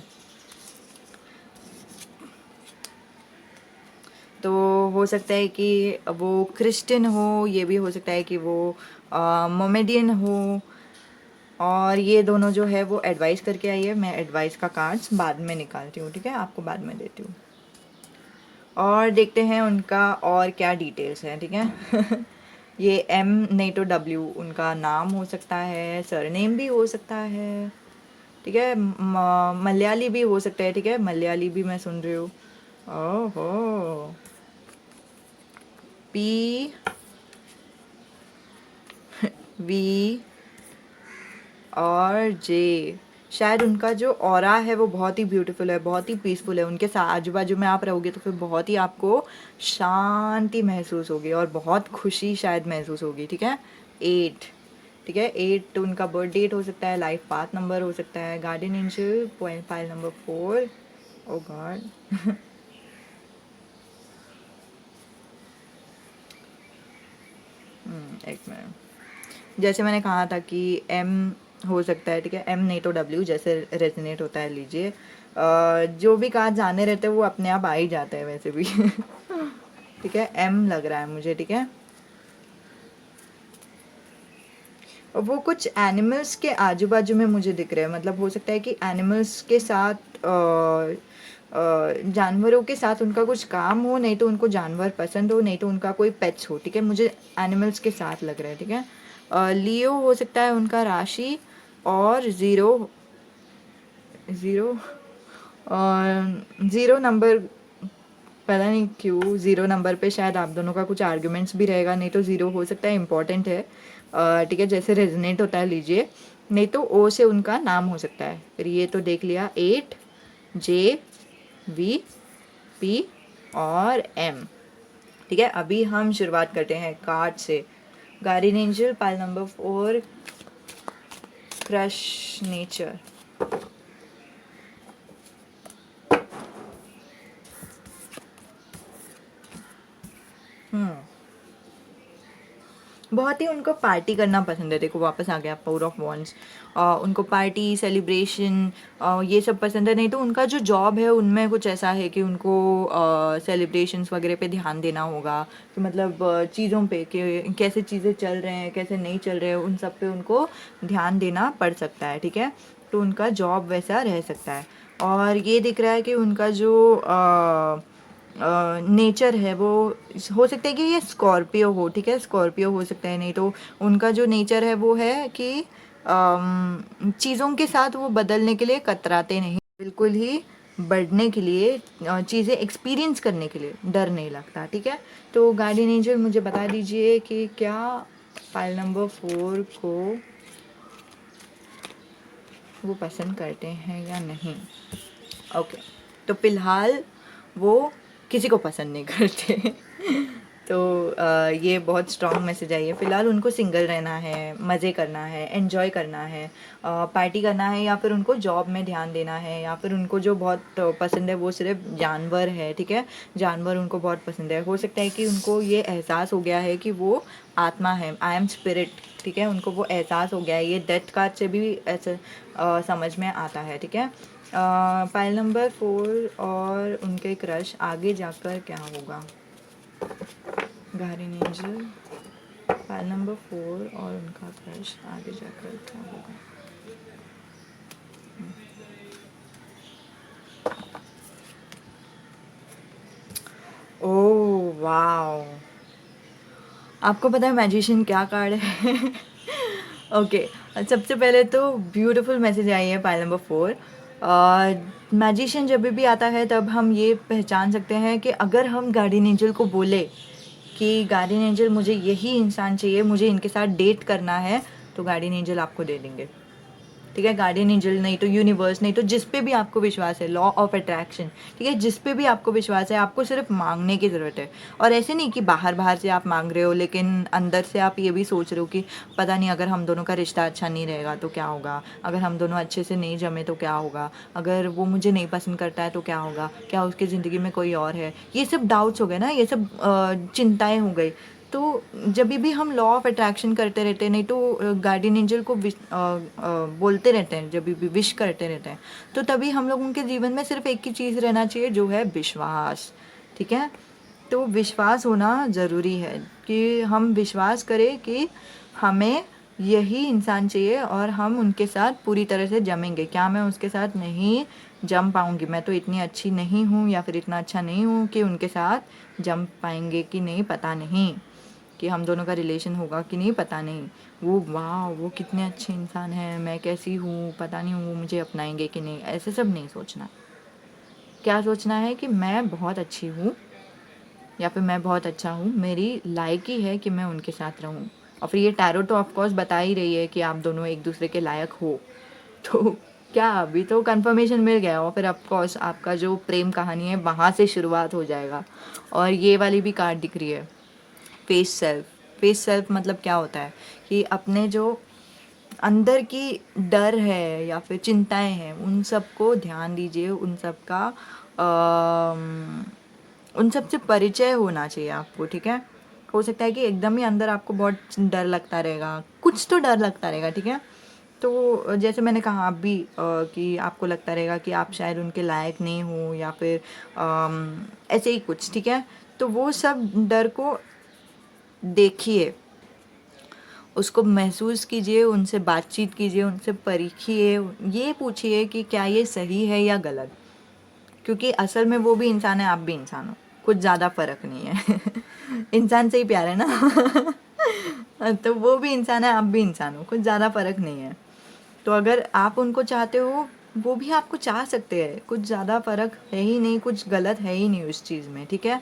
तो हो सकता है कि वो क्रिश्चियन हो, ये भी हो सकता है कि वो मोमेडियन हो। और ये दोनों जो है वो एडवाइस करके आई है। मैं एडवाइस का कार्ड्स बाद में निकालती हूँ, ठीक है, आपको बाद में देती हूँ। और देखते हैं उनका और क्या डिटेल्स हैं, ठीक है ये एम नहीं तो डब्ल्यू उनका नाम हो सकता है, सरनेम भी हो सकता है, ठीक है। मलयाली भी हो सकता है, ठीक है, मलयाली भी मैं सुन रही हूँ। ओहो, पी वी और जे, शायद उनका जो ऑरा है वो बहुत ही ब्यूटीफुल है, बहुत ही पीसफुल है। उनके साथ आजू बाजू में आप रहोगे तो फिर बहुत ही आपको शांति महसूस होगी और बहुत खुशी शायद महसूस होगी, ठीक है। 8, ठीक है, 8 उनका बर्थ डेट हो सकता है, लाइफ पाथ नंबर हो सकता है, गार्डन एंजल फाइल नंबर 4। ओ गॉड एक मिनट। जैसे मैंने कहा था कि एम हो सकता है, ठीक है, एम नहीं तो डब्ल्यू, जैसे रेजोनेट होता है। लीजिए, जो भी कार्ड जाने रहते हैं वो अपने आप आ ही जाते हैं वैसे भी ठीक है, एम लग रहा है मुझे, ठीक है। और वो कुछ एनिमल्स के आजू बाजू में मुझे दिख रहे हैं, मतलब हो सकता है कि एनिमल्स के साथ जानवरों के साथ उनका कुछ काम हो, नहीं तो उनको जानवर पसंद हो, नहीं तो उनका कोई पेट्स हो, ठीक है। मुझे एनिमल्स के साथ लग रहा है, ठीक है। लियो हो सकता है उनका राशि, और ज़ीरो ज़ीरो और ज़ीरो नंबर, पता नहीं क्यों ज़ीरो नंबर पे शायद आप दोनों का कुछ आर्ग्यूमेंट्स भी रहेगा, नहीं तो ज़ीरो हो सकता है इम्पॉर्टेंट है, ठीक है, जैसे रेजोनेट होता है। लीजिए, नहीं तो ओ से उनका नाम हो सकता है। फिर ये तो देख लिया, 8, जे, वी, पी और एम, ठीक है। अभी हम शुरुआत करते हैं कार्ड से। Guardian angel pile number 4, crush nature. बहुत ही उनको पार्टी करना पसंद है। देखो वापस आ गया 4 ऑफ वॉन्ड्स। उनको पार्टी, सेलिब्रेशन, ये सब पसंद है। नहीं तो उनका जो जॉब है उनमें कुछ ऐसा है कि उनको सेलिब्रेशंस वगैरह पे ध्यान देना होगा, कि मतलब चीज़ों पे कि कैसे चीज़ें चल रहे हैं, कैसे नहीं चल रहे हैं, उन सब पे उनको ध्यान देना पड़ सकता है, ठीक है। तो उनका जॉब वैसा रह सकता है। और ये दिख रहा है कि उनका जो नेचर है वो हो सकता है कि ये स्कॉर्पियो हो, ठीक है, स्कॉर्पियो हो सकता है। नहीं तो उनका जो नेचर है वो है कि चीज़ों के साथ वो बदलने के लिए कतराते नहीं, बिल्कुल ही बढ़ने के लिए, चीज़ें एक्सपीरियंस करने के लिए डर नहीं लगता, ठीक है। तो गार्डियन एंजल मुझे बता दीजिए कि क्या फाइल नंबर 4 को वो पसंद करते हैं या नहीं। ओके, तो फिलहाल वो किसी को पसंद नहीं करते तो ये बहुत स्ट्रॉन्ग मैसेज आई है। फ़िलहाल उनको सिंगल रहना है, मज़े करना है, एन्जॉय करना है, पार्टी करना है, या फिर उनको जॉब में ध्यान देना है, या फिर उनको जो बहुत पसंद है वो सिर्फ जानवर है, ठीक है। जानवर उनको बहुत पसंद है। हो सकता है कि उनको ये एहसास हो गया है कि वो आत्मा है, आई एम स्पिरिट, ठीक है। उनको वो एहसास हो गया है। ये डेथ कार्ड से भी ऐसे समझ में आता है, ठीक है। फाइल नंबर 4 और उनके क्रश आगे जाकर क्या होगा। गार्डियन एंजल, फाइल नंबर 4 और उनका क्रश आगे जाकर क्या होगा। ओह वाओ, आपको पता है मैजिशियन क्या कार्ड है ओके, सबसे पहले तो ब्यूटीफुल मैसेज आई है पाइल नंबर 4। मैजिशियन जब भी आता है तब हम ये पहचान सकते हैं कि अगर हम गार्डियन एंजल को बोले कि गार्डियन एंजल मुझे यही इंसान चाहिए, मुझे इनके साथ डेट करना है, तो गार्डियन एंजल आपको दे देंगे। ठीक है, गार्डियन एंजल नहीं तो यूनिवर्स, नहीं तो जिस पे भी आपको विश्वास है, लॉ ऑफ अट्रैक्शन, ठीक है, जिस पे भी आपको विश्वास है, आपको सिर्फ मांगने की ज़रूरत है। और ऐसे नहीं कि बाहर बाहर से आप मांग रहे हो लेकिन अंदर से आप ये भी सोच रहे हो कि पता नहीं अगर हम दोनों का रिश्ता अच्छा नहीं रहेगा तो क्या होगा, अगर हम दोनों अच्छे से नहीं जमे तो क्या होगा, अगर वो मुझे नहीं पसंद करता है तो क्या होगा, क्या उसकी ज़िंदगी में कोई और है। ये सब डाउट्स हो गए ना, ये सब चिंताएँ हो गई। तो जब भी हम लॉ ऑफ अट्रैक्शन करते रहते हैं, नहीं तो गार्डियन एंजल को बोलते रहते हैं, जब भी विश करते रहते हैं, तो तभी हम लोग उनके जीवन में सिर्फ एक ही चीज़ रहना चाहिए, जो है विश्वास। ठीक है, तो विश्वास होना ज़रूरी है कि हम विश्वास करें कि हमें यही इंसान चाहिए और हम उनके साथ पूरी तरह से जमेंगे। क्या मैं उसके साथ नहीं जम पाऊँगी, मैं तो इतनी अच्छी नहीं हूँ या फिर इतना अच्छा नहीं हूँ कि उनके साथ जम पाएंगे कि नहीं, पता नहीं कि हम दोनों का रिलेशन होगा कि नहीं, पता नहीं। वो वाह, वो कितने अच्छे इंसान हैं, मैं कैसी हूँ, पता नहीं वो मुझे अपनाएंगे कि नहीं, ऐसे सब नहीं सोचना। क्या सोचना है कि मैं बहुत अच्छी हूँ या फिर मैं बहुत अच्छा हूँ, मेरी लायकी है कि मैं उनके साथ रहूँ। और फिर ये टैरो तो ऑफकोर्स बता ही रही है कि आप दोनों एक दूसरे के लायक हो। तो क्या, अभी तो कंफर्मेशन मिल गया, और फिर ऑफकोर्स आपका जो प्रेम कहानी है वहाँ से शुरुआत हो जाएगा। और ये वाली भी कार्ड दिख रही है, फेस सेल्फ। फेस सेल्फ मतलब क्या होता है कि अपने जो अंदर की डर है या फिर चिंताएं हैं, उन सबको ध्यान दीजिए, उन सब का उन सब से परिचय होना चाहिए आपको। ठीक है, हो सकता है कि एकदम ही अंदर आपको बहुत डर लगता रहेगा, कुछ तो डर लगता रहेगा। ठीक है, तो जैसे मैंने कहा आप भी कि आपको लगता रहेगा कि आप शायद उनके लायक नहीं हो या फिर ऐसे ही कुछ। ठीक है, तो वो सब डर को देखिए, उसको महसूस कीजिए, उनसे बातचीत कीजिए, उनसे परखिए, ये पूछिए कि क्या ये सही है या गलत। क्योंकि असल में वो भी इंसान है, आप भी इंसान हो, कुछ ज़्यादा फर्क नहीं है। इंसान से ही प्यार है ना। तो वो भी इंसान है, आप भी इंसान हो, कुछ ज़्यादा फर्क नहीं है। तो अगर आप उनको चाहते हो, वो भी आपको चाह सकते हैं, कुछ ज़्यादा फर्क है ही नहीं, कुछ गलत है ही नहीं उस चीज़ में। ठीक है,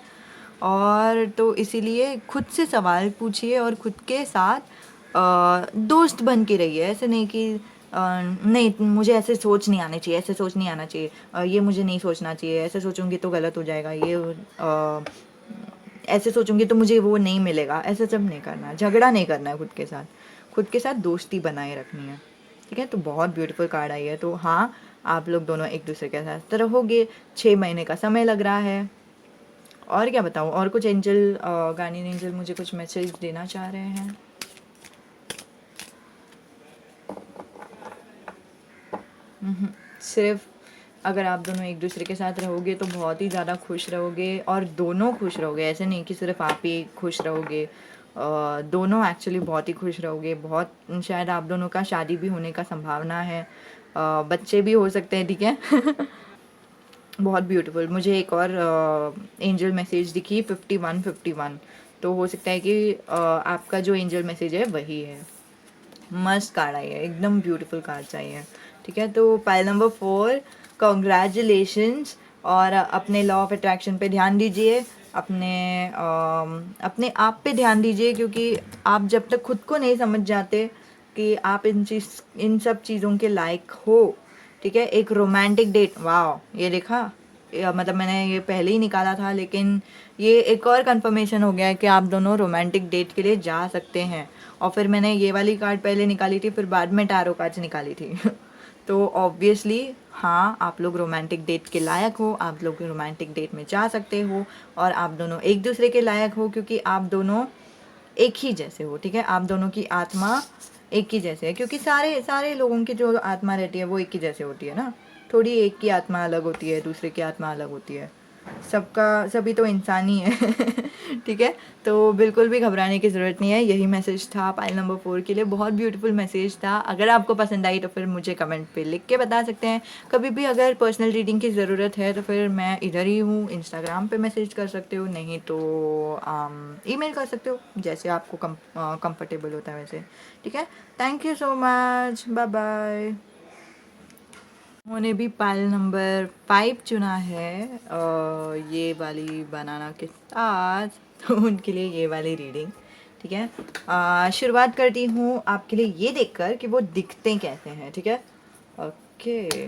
और तो इसीलिए खुद से सवाल पूछिए और खुद के साथ दोस्त बन के रहिए। ऐसे नहीं कि नहीं मुझे ऐसे सोच नहीं आनी चाहिए, ऐसे सोच नहीं आना चाहिए, ये मुझे नहीं सोचना चाहिए, ऐसे सोचूंगी तो गलत हो जाएगा, ये ऐसे सोचूंगी तो मुझे वो नहीं मिलेगा। ऐसे सब नहीं करना है, झगड़ा नहीं करना है खुद के साथ, खुद के साथ दोस्ती बनाए रखनी है। ठीक है, तो बहुत ब्यूटीफुल कार्ड आई है। तो हाँ, आप लोग दोनों एक दूसरे के साथ रहोगे, 6 महीने का समय लग रहा है। और क्या बताऊँ, और कुछ एंजल, गार्डियन एंजल मुझे कुछ मैसेज देना चाह रहे हैं। सिर्फ अगर आप दोनों एक दूसरे के साथ रहोगे तो बहुत ही ज़्यादा खुश रहोगे, और दोनों खुश रहोगे। ऐसे नहीं कि सिर्फ आप ही खुश रहोगे, दोनों एक्चुअली बहुत ही खुश रहोगे। बहुत शायद आप दोनों का शादी भी होने का संभावना है, बच्चे भी हो सकते हैं। ठीक है। बहुत ब्यूटीफुल। मुझे एक और एंजल मैसेज दिखी, 5151। तो हो सकता है कि आपका जो एंजल मैसेज है वही है। मस्त कार्ड आई है, एकदम ब्यूटीफुल कार्ड चाहिए। ठीक है, तो पाइल नंबर 4, कॉन्ग्रेचुलेशंस। और अपने लॉ ऑफ अट्रैक्शन पे ध्यान दीजिए, अपने आप पे ध्यान दीजिए, क्योंकि आप जब तक खुद को नहीं समझ जाते कि आप इन सब चीज़ों के लायक हो। ठीक है, एक रोमांटिक डेट, वाह, ये देखा, मतलब मैंने ये पहले ही निकाला था, लेकिन ये एक और कंफर्मेशन हो गया है कि आप दोनों रोमांटिक डेट के लिए जा सकते हैं। और फिर मैंने ये वाली कार्ड पहले निकाली थी, फिर बाद में टैरो कार्ड्स निकाली थी। तो ऑब्वियसली हाँ, आप लोग रोमांटिक डेट के लायक हो, आप लोग रोमांटिक डेट में जा सकते हो, और आप दोनों एक दूसरे के लायक हो, क्योंकि आप दोनों एक ही जैसे हो। ठीक है, आप दोनों की आत्मा एक ही जैसे है, क्योंकि सारे सारे लोगों की जो आत्मा रहती है वो एक ही जैसे होती है ना। थोड़ी एक की आत्मा अलग होती है, दूसरे की आत्मा अलग होती है, सबका सभी तो इंसान ही है। ठीक है, तो बिल्कुल भी घबराने की ज़रूरत नहीं है। यही मैसेज था पाइल नंबर 4 के लिए, बहुत ब्यूटीफुल मैसेज था। अगर आपको पसंद आई तो फिर मुझे कमेंट पे लिख के बता सकते हैं। कभी भी अगर पर्सनल रीडिंग की ज़रूरत है तो फिर मैं इधर ही हूँ, इंस्टाग्राम पे मैसेज कर सकते हो, नहीं तो ईमेल कर सकते हो, जैसे आपको कंफर्टेबल होता है वैसे। ठीक है, thank you so much, bye bye. उन्होंने भी पाइल नंबर 5 चुना है, ये वाली बनाना के साथ। तो उनके लिए ये वाली रीडिंग, ठीक है। शुरुआत करती हूँ आपके लिए ये देखकर कि वो दिखते कैसे हैं, ठीक है। ओके।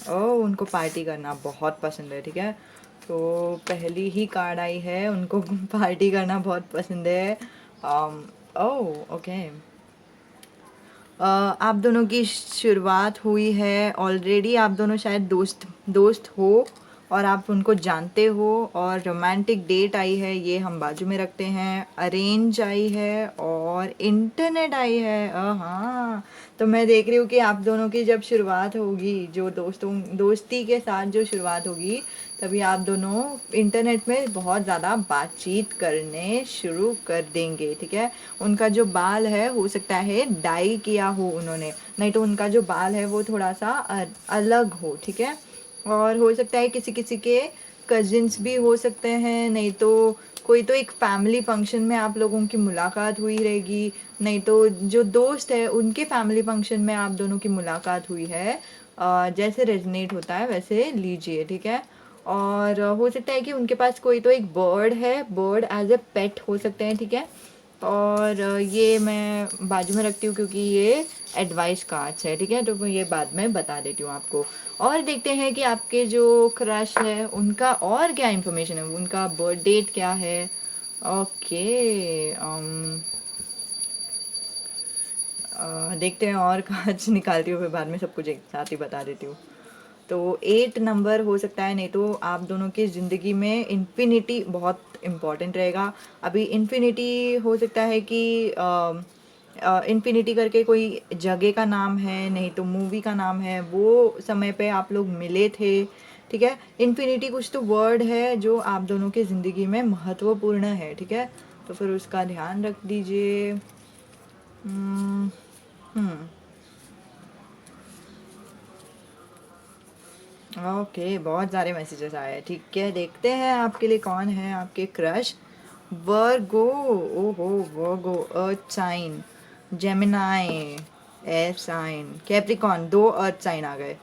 ओह, उनको पार्टी करना बहुत पसंद है, ठीक है। तो पहली ही कार्ड आई है, उनको पार्टी करना बहुत पसंद है। Oh okay. आप दोनों की शुरुआत हुई है ऑलरेडी, आप दोनों शायद दोस्त दोस्त हो और आप उनको जानते हो, और रोमांटिक डेट आई है, ये हम बाजू में रखते हैं। अरेंज आई है और इंटरनेट आई है। हाँ, तो मैं देख रही हूँ कि आप दोनों की जब शुरुआत होगी, जो दोस्ती के साथ जो शुरुआत होगी, तभी आप दोनों इंटरनेट में बहुत ज़्यादा बातचीत करने शुरू कर देंगे, ठीक है। उनका जो बाल है हो सकता है डाई किया हो उन्होंने, नहीं तो उनका जो बाल है वो थोड़ा सा अलग हो, ठीक है। और हो सकता है किसी किसी के कजिन्स भी हो सकते हैं, नहीं तो कोई तो एक फैमिली फंक्शन में आप लोगों की मुलाकात हुई रहेगी, नहीं तो जो दोस्त है उनके फैमिली फंक्शन में आप दोनों की मुलाकात हुई है। जैसे रेजनेट होता है वैसे लीजिए, ठीक है। और हो सकता है कि उनके पास कोई तो एक बर्ड है, बर्ड एज ए पेट हो सकते हैं, ठीक है। और ये मैं बाजू में रखती हूँ क्योंकि ये एडवाइस कार्ड्स है, ठीक है। तो मैं ये बाद में बता देती हूँ आपको। और देखते हैं कि आपके जो क्रश है उनका और क्या इन्फॉर्मेशन है, उनका बर्थ डेट क्या है। ओके। देखते हैं और कार्ड्स निकालती हूँ, फिर बाद में सब कुछ एक साथ ही बता देती हूँ। तो 8 नंबर हो सकता है, नहीं तो आप दोनों की ज़िंदगी में इन्फिनिटी बहुत इम्पॉर्टेंट रहेगा। अभी इन्फिनिटी हो सकता है कि इन्फिनिटी करके कोई जगह का नाम है, नहीं तो मूवी का नाम है, वो समय पे आप लोग मिले थे, ठीक है। इन्फिनिटी कुछ तो वर्ड है जो आप दोनों की ज़िंदगी में महत्वपूर्ण है, ठीक है। तो फिर उसका ध्यान रख दीजिए। हम्म ओके, बहुत सारे मैसेजेस आए हैं, ठीक है। देखते हैं आपके लिए कौन है आपके क्रश। वर्गो, ओहो Virgo, earth sign, Gemini, air sign, Capricorn, 2 earth sign आ गए।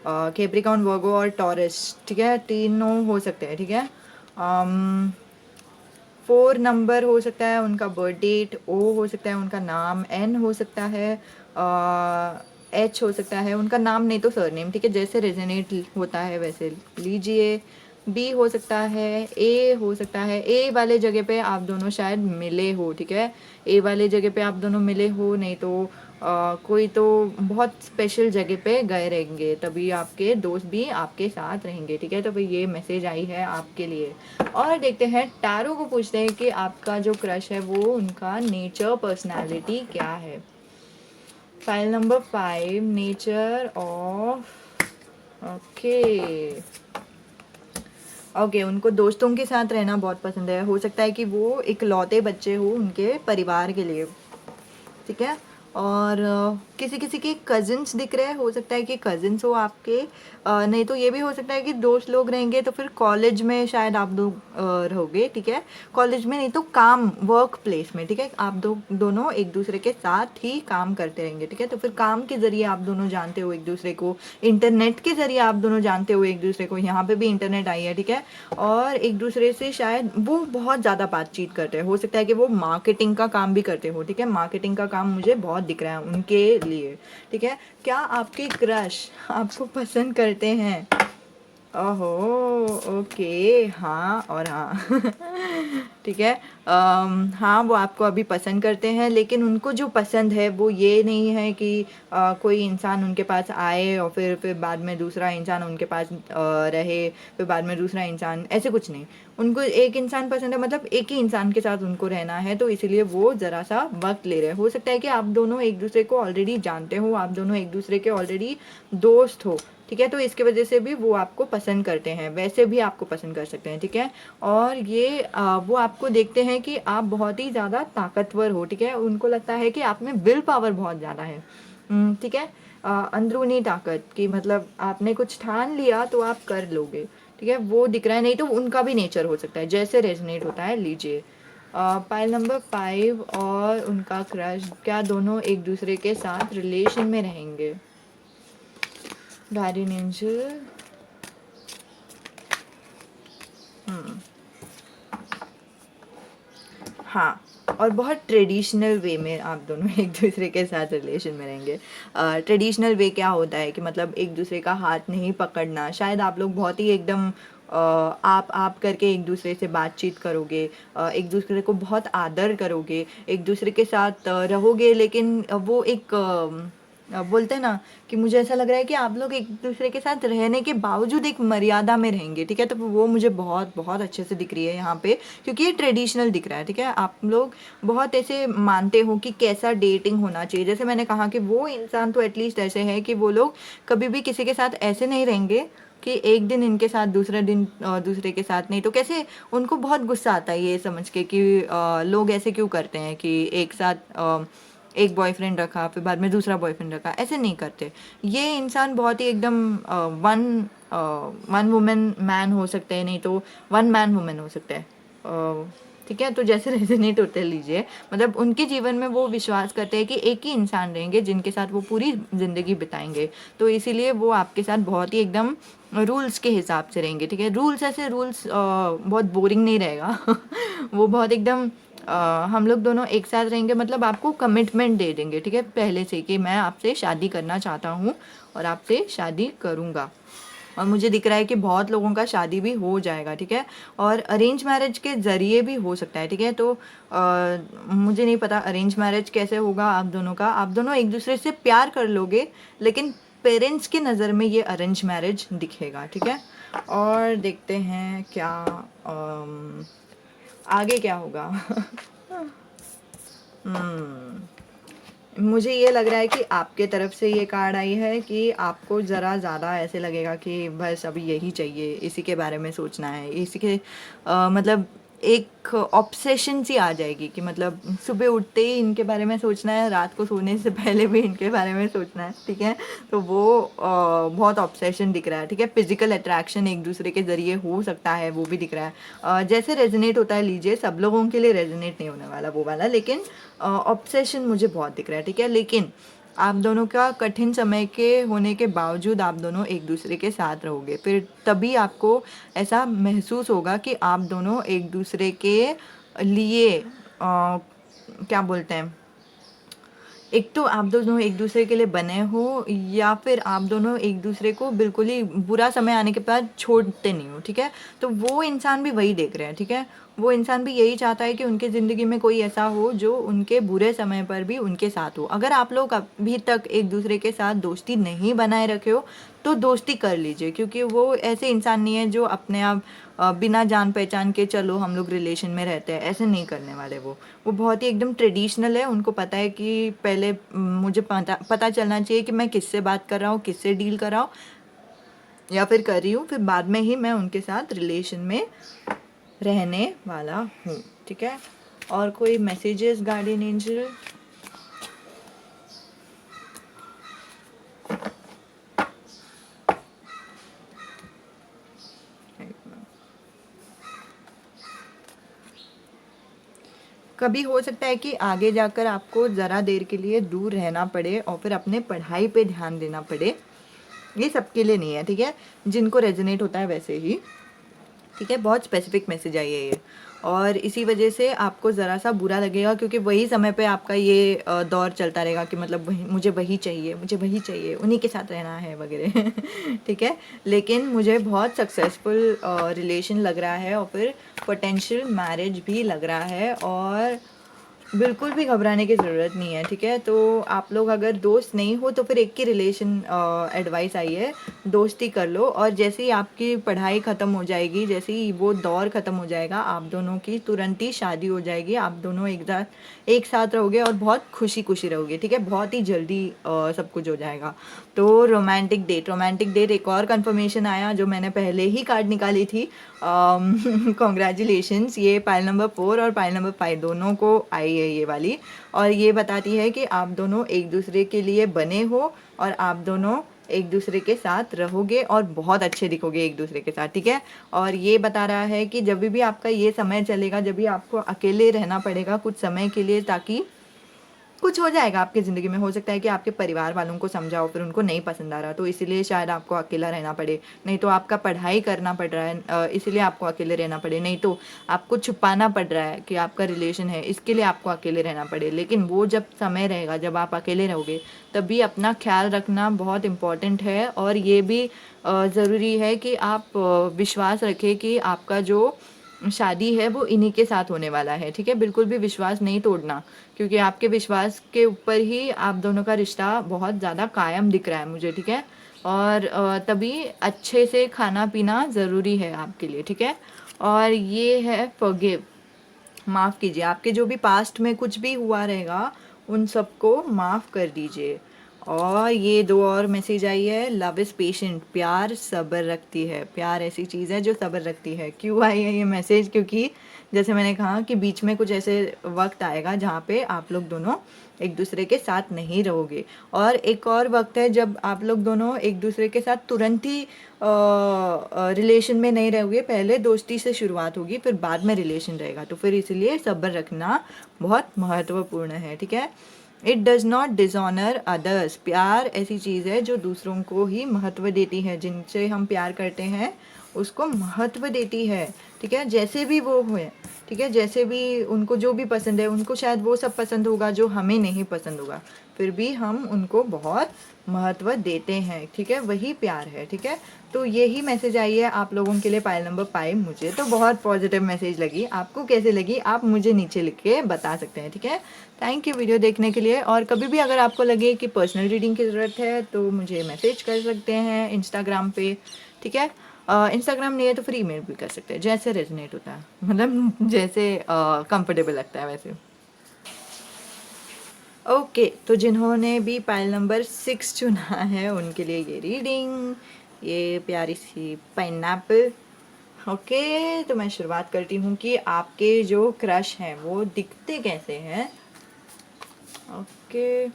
कैप्रिकॉन, वर्गो और टॉरस, ठीक है, तीनों हो सकते हैं, ठीक है। 4 नंबर हो सकता है उनका बर्थ डेट, ओ हो सकता है उनका नाम, एन हो सकता है, एच हो सकता है उनका नाम, नहीं तो सरनेम, ठीक है। जैसे रेजोनेट होता है वैसे लीजिए। बी हो सकता है, ए हो सकता है, ए वाले जगह पे आप दोनों शायद मिले हो, ठीक है। ए वाले जगह पे आप दोनों मिले हो, नहीं तो कोई तो बहुत स्पेशल जगह पे गए रहेंगे, तभी आपके दोस्त भी आपके साथ रहेंगे, ठीक है। तो भाई ये मैसेज आई है आपके लिए। और देखते हैं, टैरो को पूछते हैं कि आपका जो क्रश है वो उनका नेचर, पर्सनालिटी क्या है। File number 5, nature of, okay okay. उनको दोस्तों के साथ रहना बहुत पसंद है, हो सकता है कि वो इकलौते बच्चे हो उनके परिवार के लिए, ठीक है। और किसी किसी के कजिन्स दिख रहे हैं, हो सकता है कि कजिन्स हो आपके, नहीं तो ये भी हो सकता है कि दोस्त लोग रहेंगे, तो फिर कॉलेज में शायद आप दो रहोगे, ठीक है। कॉलेज में नहीं तो काम, वर्क प्लेस में, ठीक है। आप दोनों एक दूसरे के साथ ही काम करते रहेंगे, ठीक है। तो फिर काम के ज़रिए आप दोनों जानते हो एक दूसरे को, इंटरनेट के ज़रिए आप दोनों जानते हो एक दूसरे को, यहाँ पे भी इंटरनेट आई है, ठीक है। और एक दूसरे से शायद वो बहुत ज़्यादा बातचीत करते हैं, हो सकता है कि वो मार्केटिंग का काम भी करते हो, ठीक है। मार्केटिंग का काम मुझे बहुत दिख रहा है उनके लिए, ठीक है। क्या आपके क्रश आपको पसंद करते हैं? ओहो, ओके, हाँ और हाँ। ठीक है। हाँ, वो आपको अभी पसंद करते हैं, लेकिन उनको जो पसंद है वो ये नहीं है कि कोई इंसान उनके पास आए और फिर बाद में दूसरा इंसान उनके पास रहे, फिर बाद में दूसरा इंसान, ऐसे कुछ नहीं। उनको एक इंसान पसंद है, मतलब एक ही इंसान के साथ उनको रहना है, तो इसीलिए वो ज़रा सा वक्त ले रहे हैं। हो सकता है कि आप दोनों एक दूसरे को ऑलरेडी जानते हो, आप दोनों एक दूसरे के ऑलरेडी दोस्त हो, ठीक है। तो इसके वजह से भी वो आपको पसंद करते हैं, वैसे भी आपको पसंद कर सकते हैं, ठीक है। और ये वो आपको देखते हैं कि आप बहुत ही ज़्यादा ताकतवर हो, ठीक है। उनको लगता है कि आप में विल पावर बहुत ज़्यादा है, ठीक है। अंदरूनी ताकत की, मतलब आपने कुछ ठान लिया तो आप कर लोगे, ठीक है, वो दिख रहा है। नहीं तो उनका भी नेचर हो सकता है, जैसे रेजोनेट होता है लीजिए। पाइल नंबर 5 और उनका क्रश, क्या दोनों एक दूसरे के साथ रिलेशन में रहेंगे? गार्डियन एंजल, हाँ, और बहुत ट्रेडिशनल वे में आप दोनों एक दूसरे के साथ रिलेशन में रहेंगे। ट्रेडिशनल वे क्या होता है कि मतलब एक दूसरे का हाथ नहीं पकड़ना, शायद आप लोग बहुत ही एकदम आप करके एक दूसरे से बातचीत करोगे, एक दूसरे को बहुत आदर करोगे, एक दूसरे के साथ रहोगे, लेकिन वो एक बोलते हैं ना कि मुझे ऐसा लग रहा है कि आप लोग एक दूसरे के साथ रहने के बावजूद एक मर्यादा में रहेंगे, ठीक है। तो वो मुझे बहुत बहुत अच्छे से दिख रही है यहाँ पे, क्योंकि ये ट्रेडिशनल दिख रहा है, ठीक है। आप लोग बहुत ऐसे मानते हो कि कैसा डेटिंग होना चाहिए। जैसे मैंने कहा कि वो इंसान तो एटलीस्ट ऐसे है कि वो लोग कभी भी किसी के साथ ऐसे नहीं रहेंगे कि एक दिन इनके साथ दूसरे दिन दूसरे के साथ नहीं। तो कैसे उनको बहुत गुस्सा आता है ये समझ के कि लोग ऐसे क्यों करते हैं कि एक साथ एक बॉयफ्रेंड रखा फिर बाद में दूसरा बॉयफ्रेंड रखा, ऐसे नहीं करते। ये इंसान बहुत ही एकदम वन वुमेन मैन हो सकते हैं, नहीं तो वन मैन वुमेन हो सकते हैं, ठीक है। तो जैसे रेजोनेट होते लीजिए, मतलब उनके जीवन में वो विश्वास करते हैं कि एक ही इंसान रहेंगे जिनके साथ वो पूरी ज़िंदगी बिताएंगे। तो इसीलिए वो आपके साथ बहुत ही एकदम रूल्स के हिसाब से रहेंगे, ठीक है। रूल्स ऐसे रूल्स बहुत बोरिंग नहीं रहेगा वो बहुत एकदम हम लोग दोनों एक साथ रहेंगे, मतलब आपको कमिटमेंट दे देंगे, ठीक है, पहले से कि मैं आपसे शादी करना चाहता हूँ और आपसे शादी करूँगा। और मुझे दिख रहा है कि बहुत लोगों का शादी भी हो जाएगा, ठीक है। और अरेंज मैरिज के ज़रिए भी हो सकता है, ठीक है। तो मुझे नहीं पता अरेंज मैरिज कैसे होगा आप दोनों का। आप दोनों एक दूसरे से प्यार कर लोगे, लेकिन पेरेंट्स की नज़र में ये अरेंज मैरिज दिखेगा, ठीक है। और देखते हैं क्या आगे क्या होगा मुझे ये लग रहा है कि आपके तरफ से ये कार्ड आई है कि आपको ज़रा ज़्यादा ऐसे लगेगा कि बस अभी यही चाहिए, इसी के बारे में सोचना है, इसी के मतलब एक ऑब्सेशन सी आ जाएगी कि मतलब सुबह उठते ही इनके बारे में सोचना है, रात को सोने से पहले भी इनके बारे में सोचना है, ठीक है। तो वो बहुत ऑब्सेशन दिख रहा है, ठीक है। फिजिकल अट्रैक्शन एक दूसरे के ज़रिए हो सकता है, वो भी दिख रहा है। जैसे रेजोनेट होता है लीजिए, सब लोगों के लिए रेजोनेट नहीं होने वाला वो वाला, लेकिन ऑब्सेशन मुझे बहुत दिख रहा है, ठीक है। लेकिन आप दोनों का कठिन समय के होने के बावजूद आप दोनों एक दूसरे के साथ रहोगे, फिर तभी आपको ऐसा महसूस होगा कि आप दोनों एक दूसरे के लिए क्या बोलते हैं, एक तो आप दोनों एक दूसरे के लिए बने हो, या फिर आप दोनों एक दूसरे को बिल्कुल ही बुरा समय आने के बाद छोड़ते नहीं हो, ठीक है। तो वो इंसान भी वही देख रहे हैं, ठीक है। वो इंसान भी यही चाहता है कि उनके ज़िंदगी में कोई ऐसा हो जो उनके बुरे समय पर भी उनके साथ हो। अगर आप लोग अभी तक एक दूसरे के साथ दोस्ती नहीं बनाए रखे हो तो दोस्ती कर लीजिए, क्योंकि वो ऐसे इंसान नहीं है जो अपने आप बिना जान पहचान के चलो हम लोग रिलेशन में रहते हैं, ऐसे नहीं करने वाले। वो बहुत ही एकदम ट्रेडिशनल है। उनको पता है कि पहले मुझे पता चलना चाहिए कि मैं किससे बात कर रहा हूँ, किससे डील कर रहा हूँ या फिर कर रही हूँ, फिर बाद में ही मैं उनके साथ रिलेशन में रहने वाला हूँ, ठीक है। और कोई मैसेजेस गार्डियन एंजल? कभी हो सकता है कि आगे जाकर आपको ज़रा देर के लिए दूर रहना पड़े और फिर अपने पढ़ाई पे ध्यान देना पड़े। ये सबके लिए नहीं है, ठीक है। जिनको रेजोनेट होता है वैसे ही, ठीक है। बहुत स्पेसिफिक मैसेज आई है ये, और इसी वजह से आपको ज़रा सा बुरा लगेगा, क्योंकि वही समय पे आपका ये दौर चलता रहेगा कि मतलब वही मुझे वही चाहिए, मुझे वही चाहिए, उन्हीं के साथ रहना है वगैरह ठीक है। लेकिन मुझे बहुत सक्सेसफुल रिलेशन लग रहा है, और फिर पोटेंशियल मैरिज भी लग रहा है, और बिल्कुल भी घबराने की ज़रूरत नहीं है, ठीक है। तो आप लोग अगर दोस्त नहीं हो तो फिर एक की रिलेशन एडवाइस आई है, दोस्ती कर लो। और जैसे ही आपकी पढ़ाई ख़त्म हो जाएगी, जैसे ही वो दौर ख़त्म हो जाएगा, आप दोनों की तुरंत ही शादी हो जाएगी। आप दोनों एक साथ रहोगे और बहुत खुशी खुशी रहोगे, ठीक है। बहुत ही जल्दी सब कुछ हो जाएगा। तो रोमांटिक डेट एक और कंफर्मेशन आया जो मैंने पहले ही कार्ड निकाली थी। कॉन्ग्रेचुलेशंस, ये पाइल नंबर 4 और पाइल नंबर 5 दोनों को आई है ये वाली, और ये बताती है कि आप दोनों एक दूसरे के लिए बने हो और आप दोनों एक दूसरे के साथ रहोगे और बहुत अच्छे दिखोगे एक दूसरे के साथ, ठीक है। और ये बता रहा है कि जब भी आपका ये समय चलेगा, जब भी आपको अकेले रहना पड़ेगा कुछ समय के लिए, ताकि कुछ हो जाएगा आपकी ज़िंदगी में। हो सकता है कि आपके परिवार वालों को समझाओ, फिर उनको नहीं पसंद आ रहा, तो इसीलिए शायद आपको अकेला रहना पड़े। नहीं तो आपका पढ़ाई करना पड़ रहा है, इसीलिए आपको अकेले रहना पड़े। नहीं तो आपको छुपाना पड़ रहा है कि आपका रिलेशन है, इसके लिए आपको अकेले रहना पड़े। लेकिन वो जब समय रहेगा, जब आप अकेले रहोगे, तभी अपना ख्याल रखना बहुत इम्पॉर्टेंट है। और ये भी ज़रूरी है कि आप विश्वास रखें कि आपका जो शादी है वो इन्हीं के साथ होने वाला है, ठीक है। बिल्कुल भी विश्वास नहीं तोड़ना, क्योंकि आपके विश्वास के ऊपर ही आप दोनों का रिश्ता बहुत ज़्यादा कायम दिख रहा है मुझे, ठीक है। और तभी अच्छे से खाना पीना ज़रूरी है आपके लिए, ठीक है। और ये है फॉरगिव, माफ़ कीजिए। आपके जो भी पास्ट में कुछ भी हुआ रहेगा उन सबको माफ़ कर दीजिए। और ये दो और मैसेज आई है, लव इज़ पेशेंट, प्यार सब्र रखती है। प्यार ऐसी चीज़ है जो सब्र रखती है। क्यों आई है ये मैसेज? क्योंकि जैसे मैंने कहा कि बीच में कुछ ऐसे वक्त आएगा जहाँ पे आप लोग दोनों एक दूसरे के साथ नहीं रहोगे। और एक और वक्त है जब आप लोग दोनों एक दूसरे के साथ तुरंत ही रिलेशन में नहीं रहोगे। पहले दोस्ती से शुरुआत होगी, फिर बाद में रिलेशन रहेगा। तो फिर इसलिए सब्र रखना बहुत महत्वपूर्ण है, ठीक है। It does not dishonour others, प्यार ऐसी चीज़ है जो दूसरों को ही महत्व देती है। जिनसे हम प्यार करते हैं उसको महत्व देती है, ठीक है। जैसे भी वो हुए, ठीक है, जैसे भी उनको जो भी पसंद है, उनको शायद वो सब पसंद होगा जो हमें नहीं पसंद होगा, फिर भी हम उनको बहुत महत्व देते हैं, ठीक है। वही प्यार है, ठीक है। तो यही मैसेज आई है आप लोगों के लिए पाइल नंबर 5। मुझे तो बहुत पॉजिटिव मैसेज लगी। आपको कैसे लगी आप मुझे नीचे लिख के बता सकते हैं, ठीक है। थैंक यू वीडियो देखने के लिए। और कभी भी अगर आपको लगे कि पर्सनल रीडिंग की ज़रूरत है तो मुझे मैसेज कर सकते हैं इंस्टाग्राम पे, ठीक है। इंस्टाग्राम नहीं है तो फिर ईमेल भी कर सकते हैं, जैसे रेजोनेट होता है, मतलब जैसे कंफर्टेबल लगता है वैसे। ओके, तो जिन्होंने भी पाइल नंबर 6 चुना है उनके लिए ये रीडिंग, ये प्यारी सी पाइनएप्पल। ओके, तो मैं शुरुआत करती हूँ कि आपके जो क्रश हैं वो दिखते कैसे हैं। ओके,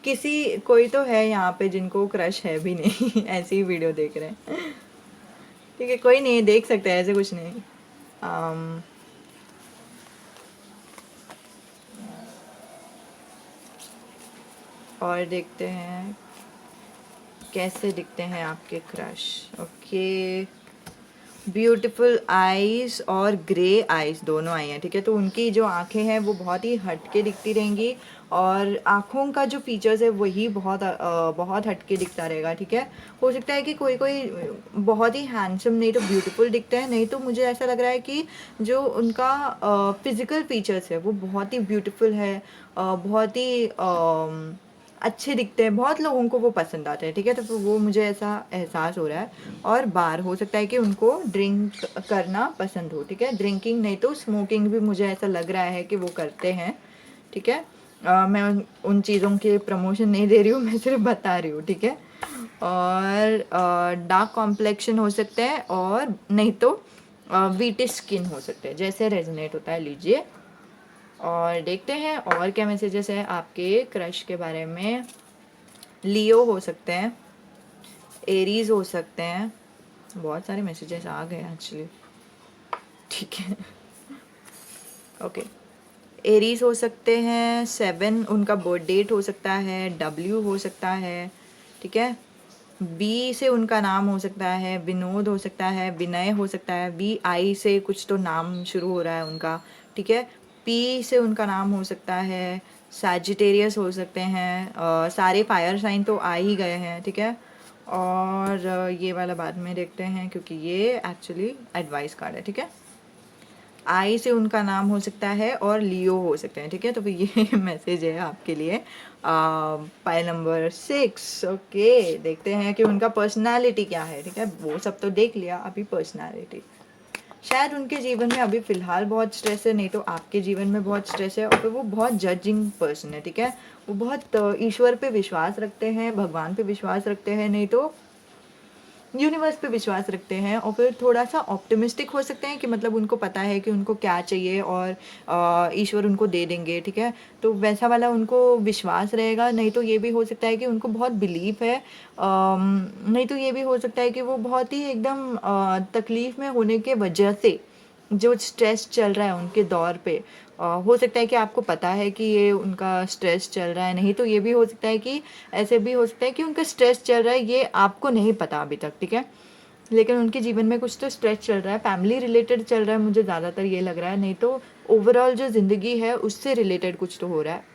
किसी कोई तो है यहाँ पे जिनको क्रश है भी नहीं ऐसी ही वीडियो देख रहे हैं, ठीक है। कोई नहीं, देख सकते हैं, ऐसे कुछ नहीं। और देखते हैं कैसे दिखते हैं आपके क्रश। ओके, ब्यूटीफुल आईज और ग्रे आईज दोनों आई हैं, ठीक है। तो उनकी जो आंखें हैं वो बहुत ही हटके दिखती रहेंगी, और आँखों का जो फीचर्स है वही बहुत हटके दिखता रहेगा, ठीक है। हो सकता है कि कोई कोई बहुत ही हैंडसम नहीं तो ब्यूटीफुल दिखता है, नहीं तो मुझे ऐसा लग रहा है कि जो उनका फिज़िकल फीचर्स है वो बहुत ही ब्यूटीफुल है, बहुत ही अच्छे दिखते हैं, बहुत लोगों को वो पसंद आते हैं, ठीक है। तो फिर वो मुझे ऐसा एहसास हो रहा है। और बार हो सकता है कि उनको ड्रिंक करना पसंद हो, ठीक है। ड्रिंकिंग नहीं तो स्मोकिंग भी मुझे ऐसा लग रहा है कि वो करते हैं, ठीक है। मैं उन चीज़ों के प्रमोशन नहीं दे रही हूँ, मैं सिर्फ बता रही हूँ, ठीक है। और डार्क कॉम्प्लेक्शन हो सकता है, और नहीं तो वीटिश स्किन हो सकते हैं, जैसे रेजोनेट होता है, लीजिए। और देखते हैं और क्या मैसेजेस है आपके क्रश के बारे में। लियो हो सकते हैं, एरीज हो सकते हैं, बहुत सारे मैसेजेस आ गए एक्चुअली, ठीक है। ओके, एरीज हो सकते हैं, 7 उनका बर्थ डेट हो सकता है, डब्ल्यू हो सकता है, ठीक है। बी से उनका नाम हो सकता है, विनोद हो सकता है, विनय हो सकता है, बी आई से कुछ तो नाम शुरू हो रहा है उनका, ठीक है। पी से उनका नाम हो सकता है, सैजिटेरियस हो सकते हैं, सारे फायर साइन तो आ ही गए हैं, ठीक है। और ये वाला बाद में देखते हैं क्योंकि ये एक्चुअली एडवाइस कार्ड है, ठीक है। आई से उनका नाम हो सकता है और लियो हो सकते हैं, ठीक है। तो फिर ये मैसेज है आपके लिए पाइल नंबर 6। ओके, देखते हैं कि उनका पर्सनालिटी क्या है, ठीक है। वो सब तो देख लिया, अभी पर्सनालिटी। शायद उनके जीवन में अभी फ़िलहाल बहुत स्ट्रेस है, नहीं तो आपके जीवन में बहुत स्ट्रेस है, और फिर वो बहुत जजिंग पर्सन है, ठीक है। वो बहुत ईश्वर पे विश्वास रखते हैं, भगवान पे विश्वास रखते हैं, नहीं तो यूनिवर्स पे विश्वास रखते हैं। और फिर थोड़ा सा ऑप्टिमिस्टिक हो सकते हैं कि मतलब उनको पता है कि उनको क्या चाहिए और ईश्वर उनको दे देंगे, ठीक है। तो वैसा वाला उनको विश्वास रहेगा। नहीं तो ये भी हो सकता है कि उनको बहुत बिलीफ है, नहीं तो ये भी हो सकता है कि वो बहुत ही एकदम तकलीफ़ में होने के वजह से जो स्ट्रेस चल रहा है उनके दौर पे, हो सकता है कि आपको पता है कि ये उनका स्ट्रेस चल रहा है, नहीं तो ये भी हो सकता है कि ऐसे भी हो सकता है कि उनका स्ट्रेस चल रहा है, ये आपको नहीं पता अभी तक, ठीक है। लेकिन उनके जीवन में कुछ तो स्ट्रेस चल रहा है, फैमिली रिलेटेड चल रहा है, मुझे ज़्यादातर ये लग रहा है, नहीं तो ओवरऑल जो ज़िंदगी है उससे रिलेटेड कुछ तो हो रहा है।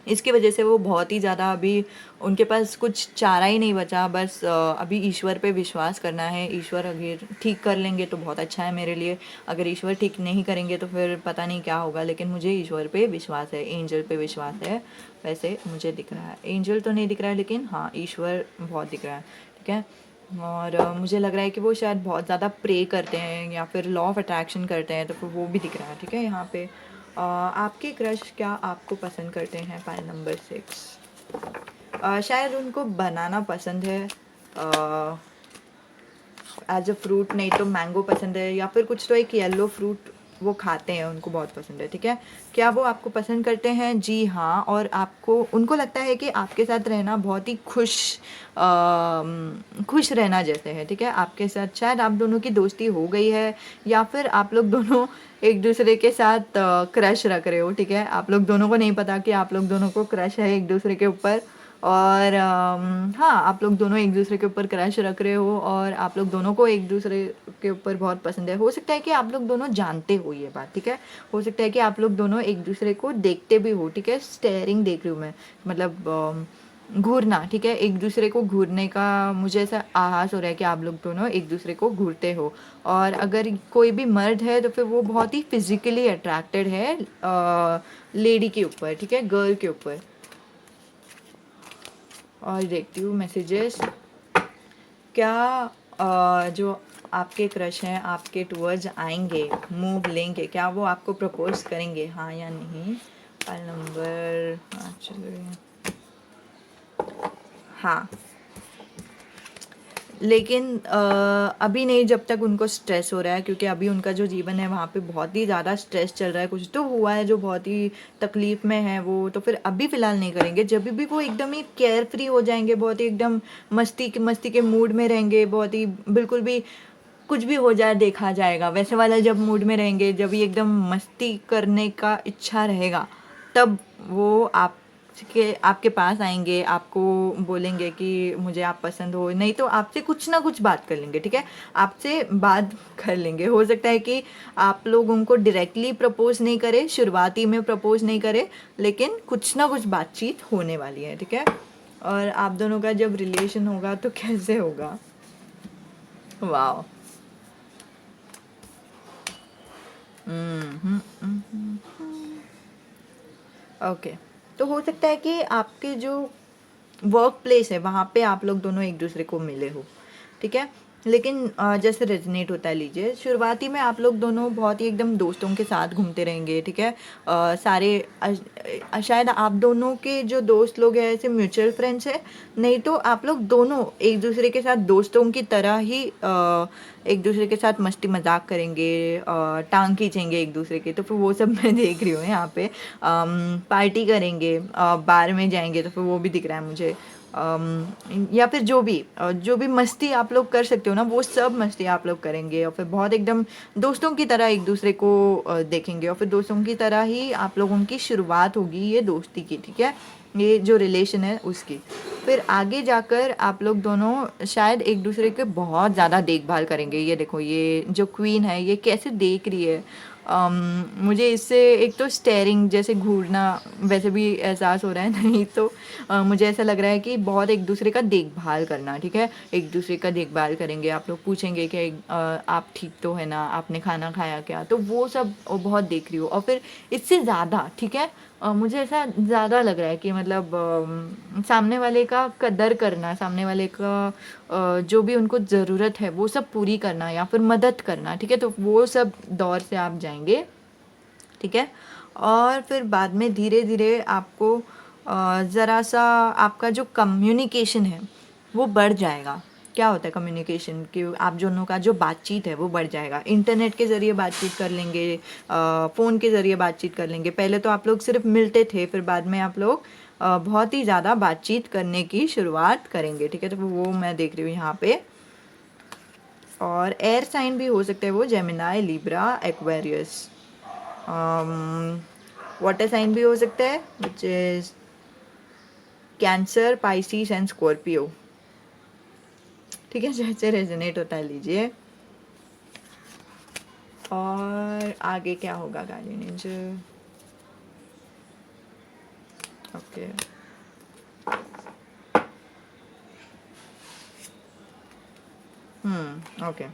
इसकी वजह से वो बहुत ही ज़्यादा अभी उनके पास कुछ चारा ही नहीं बचा, बस अभी ईश्वर पे विश्वास करना है। ईश्वर अगर ठीक कर लेंगे तो बहुत अच्छा है मेरे लिए, अगर ईश्वर ठीक नहीं करेंगे तो फिर पता नहीं क्या होगा। लेकिन मुझे ईश्वर पे विश्वास है, एंजल पे विश्वास है। वैसे मुझे दिख रहा है, एंजल तो नहीं दिख रहा है लेकिन हाँ ईश्वर बहुत दिख रहा है, ठीक है। और मुझे लग रहा है कि वो शायद बहुत ज़्यादा प्रे करते हैं या फिर लॉ ऑफ अट्रैक्शन करते हैं, तो फिर वो भी दिख रहा है, ठीक है। यहाँ पे आपके क्रश क्या आपको पसंद करते हैं? Pile number 6। शायद उनको बनाना पसंद है एज अ फ्रूट, नहीं तो मैंगो पसंद है, या फिर कुछ तो एक येलो फ्रूट वो खाते हैं, उनको बहुत पसंद है, ठीक है। क्या वो आपको पसंद करते हैं? जी हाँ। और आपको उनको लगता है कि आपके साथ रहना बहुत ही खुश रहना जैसे है, ठीक है। आपके साथ शायद आप दोनों की दोस्ती हो गई है, या फिर आप लोग दोनों एक दूसरे के साथ क्रश रख रहे हो, ठीक है। आप लोग दोनों को नहीं पता कि आप लोग दोनों को क्रश है एक दूसरे के ऊपर। और हाँ, आप लोग दोनों एक दूसरे के ऊपर क्रश रख रहे हो और आप लोग दोनों को एक दूसरे के ऊपर बहुत पसंद है। हो सकता है कि आप लोग दोनों जानते हो ये बात, ठीक है। हो सकता है कि आप लोग दोनों एक दूसरे को देखते भी हो, ठीक है। स्टेयरिंग देख रही हूँ मैं, मतलब घूरना, ठीक है। एक दूसरे को घूरने का मुझे ऐसा आभास हो रहा है कि आप लोग दोनों एक दूसरे को घूरते हो। और अगर कोई भी मर्द है तो फिर वो बहुत ही फिजिकली अट्रैक्टेड है लेडी के ऊपर, ठीक है, गर्ल के ऊपर। और देखती हूँ मैसेजेस। क्या जो आपके क्रश हैं आपके टूवर्ड्स आएंगे, मूव लेंगे, क्या वो आपको प्रपोज करेंगे, हाँ या नहीं? फाइल नंबर चलो, हाँ। लेकिन अभी नहीं, जब तक उनको स्ट्रेस हो रहा है, क्योंकि अभी उनका जो जीवन है वहाँ पे बहुत ही ज़्यादा स्ट्रेस चल रहा है, कुछ तो हुआ है जो बहुत ही तकलीफ़ में है वो, तो फिर अभी फ़िलहाल नहीं करेंगे। जब भी वो एकदम ही केयर फ्री हो जाएंगे, बहुत ही एकदम मस्ती के मूड में रहेंगे, बहुत ही बिल्कुल भी कुछ भी हो जाए देखा जाएगा वैसे वाला जब मूड में रहेंगे, जब भी एकदम मस्ती करने का इच्छा रहेगा, तब वो आपके पास आएंगे, आपको बोलेंगे कि मुझे आप पसंद हो, नहीं तो आपसे कुछ ना कुछ बात कर लेंगे, ठीक है। आपसे बात कर लेंगे। हो सकता है कि आप लोग उनको डायरेक्टली प्रपोज नहीं करें, शुरुआती में प्रपोज नहीं करें, लेकिन कुछ ना कुछ बातचीत होने वाली है, ठीक है। और आप दोनों का जब रिलेशन होगा तो कैसे होगा? वाह। ओके। तो हो सकता है कि आपके जो वर्क प्लेस है वहाँ पे आप लोग दोनों एक दूसरे को मिले हो, ठीक है। लेकिन जैसे रेजनेट होता है, लीजिए शुरुआती में आप लोग दोनों बहुत ही एकदम दोस्तों के साथ घूमते रहेंगे, ठीक है। सारे शायद आप दोनों के जो दोस्त लोग हैं ऐसे म्यूचुअल फ्रेंड्स हैं, नहीं तो आप लोग दोनों एक दूसरे के साथ दोस्तों की तरह ही एक दूसरे के साथ मस्ती मजाक करेंगे, टांग खींचेंगे एक दूसरे के, तो फिर वो सब मैं देख रही हूँ यहाँ पे। पार्टी करेंगे, बार में जाएंगे, तो फिर वो भी दिख रहा है मुझे। या फिर जो भी मस्ती आप लोग कर सकते हो ना, वो सब मस्ती आप लोग करेंगे, और फिर बहुत एकदम दोस्तों की तरह एक दूसरे को देखेंगे, और फिर दोस्तों की तरह ही आप लोगों की शुरुआत होगी ये दोस्ती की, ठीक है, ये जो रिलेशन है उसकी। फिर आगे जाकर आप लोग दोनों शायद एक दूसरे के बहुत ज़्यादा देखभाल करेंगे। ये देखो, ये जो क्वीन है ये कैसे देख रही है। मुझे इससे एक तो स्टेयरिंग जैसे घूरना वैसे भी एहसास हो रहा है, नहीं तो मुझे ऐसा लग रहा है कि बहुत एक दूसरे का देखभाल करना, ठीक है। एक दूसरे का देखभाल करेंगे, आप लोग पूछेंगे कि आप ठीक तो है ना, आपने खाना खाया क्या, तो वो सब बहुत देख रही हो। और फिर इससे ज़्यादा, ठीक है, मुझे ऐसा ज़्यादा लग रहा है कि मतलब सामने वाले का कदर करना, सामने वाले का जो भी उनको ज़रूरत है वो सब पूरी करना, या फिर मदद करना, ठीक है। तो वो सब दौर से आप जाएंगे, ठीक है। और फिर बाद में धीरे धीरे आपको ज़रा सा आपका जो कम्युनिकेशन है वो बढ़ जाएगा। क्या होता है कम्युनिकेशन, कि आप दोनों का जो बातचीत है वो बढ़ जाएगा। इंटरनेट के ज़रिए बातचीत कर लेंगे, फ़ोन के ज़रिए बातचीत कर लेंगे। पहले तो आप लोग सिर्फ मिलते थे, फिर बाद में आप लोग बहुत ही ज़्यादा बातचीत करने की शुरुआत करेंगे, ठीक है। तो वो मैं देख रही हूँ यहाँ पे। और एयर साइन भी हो सकता है वो, Gemini, Libra, Aquarius. Water sign भी हो सकता है, which is Cancer, Pisces and Scorpio. ठीक है, जैसे रेजोनेट होता है लीजिए। और आगे क्या होगा गार्डियन एंजल? Okay, okay.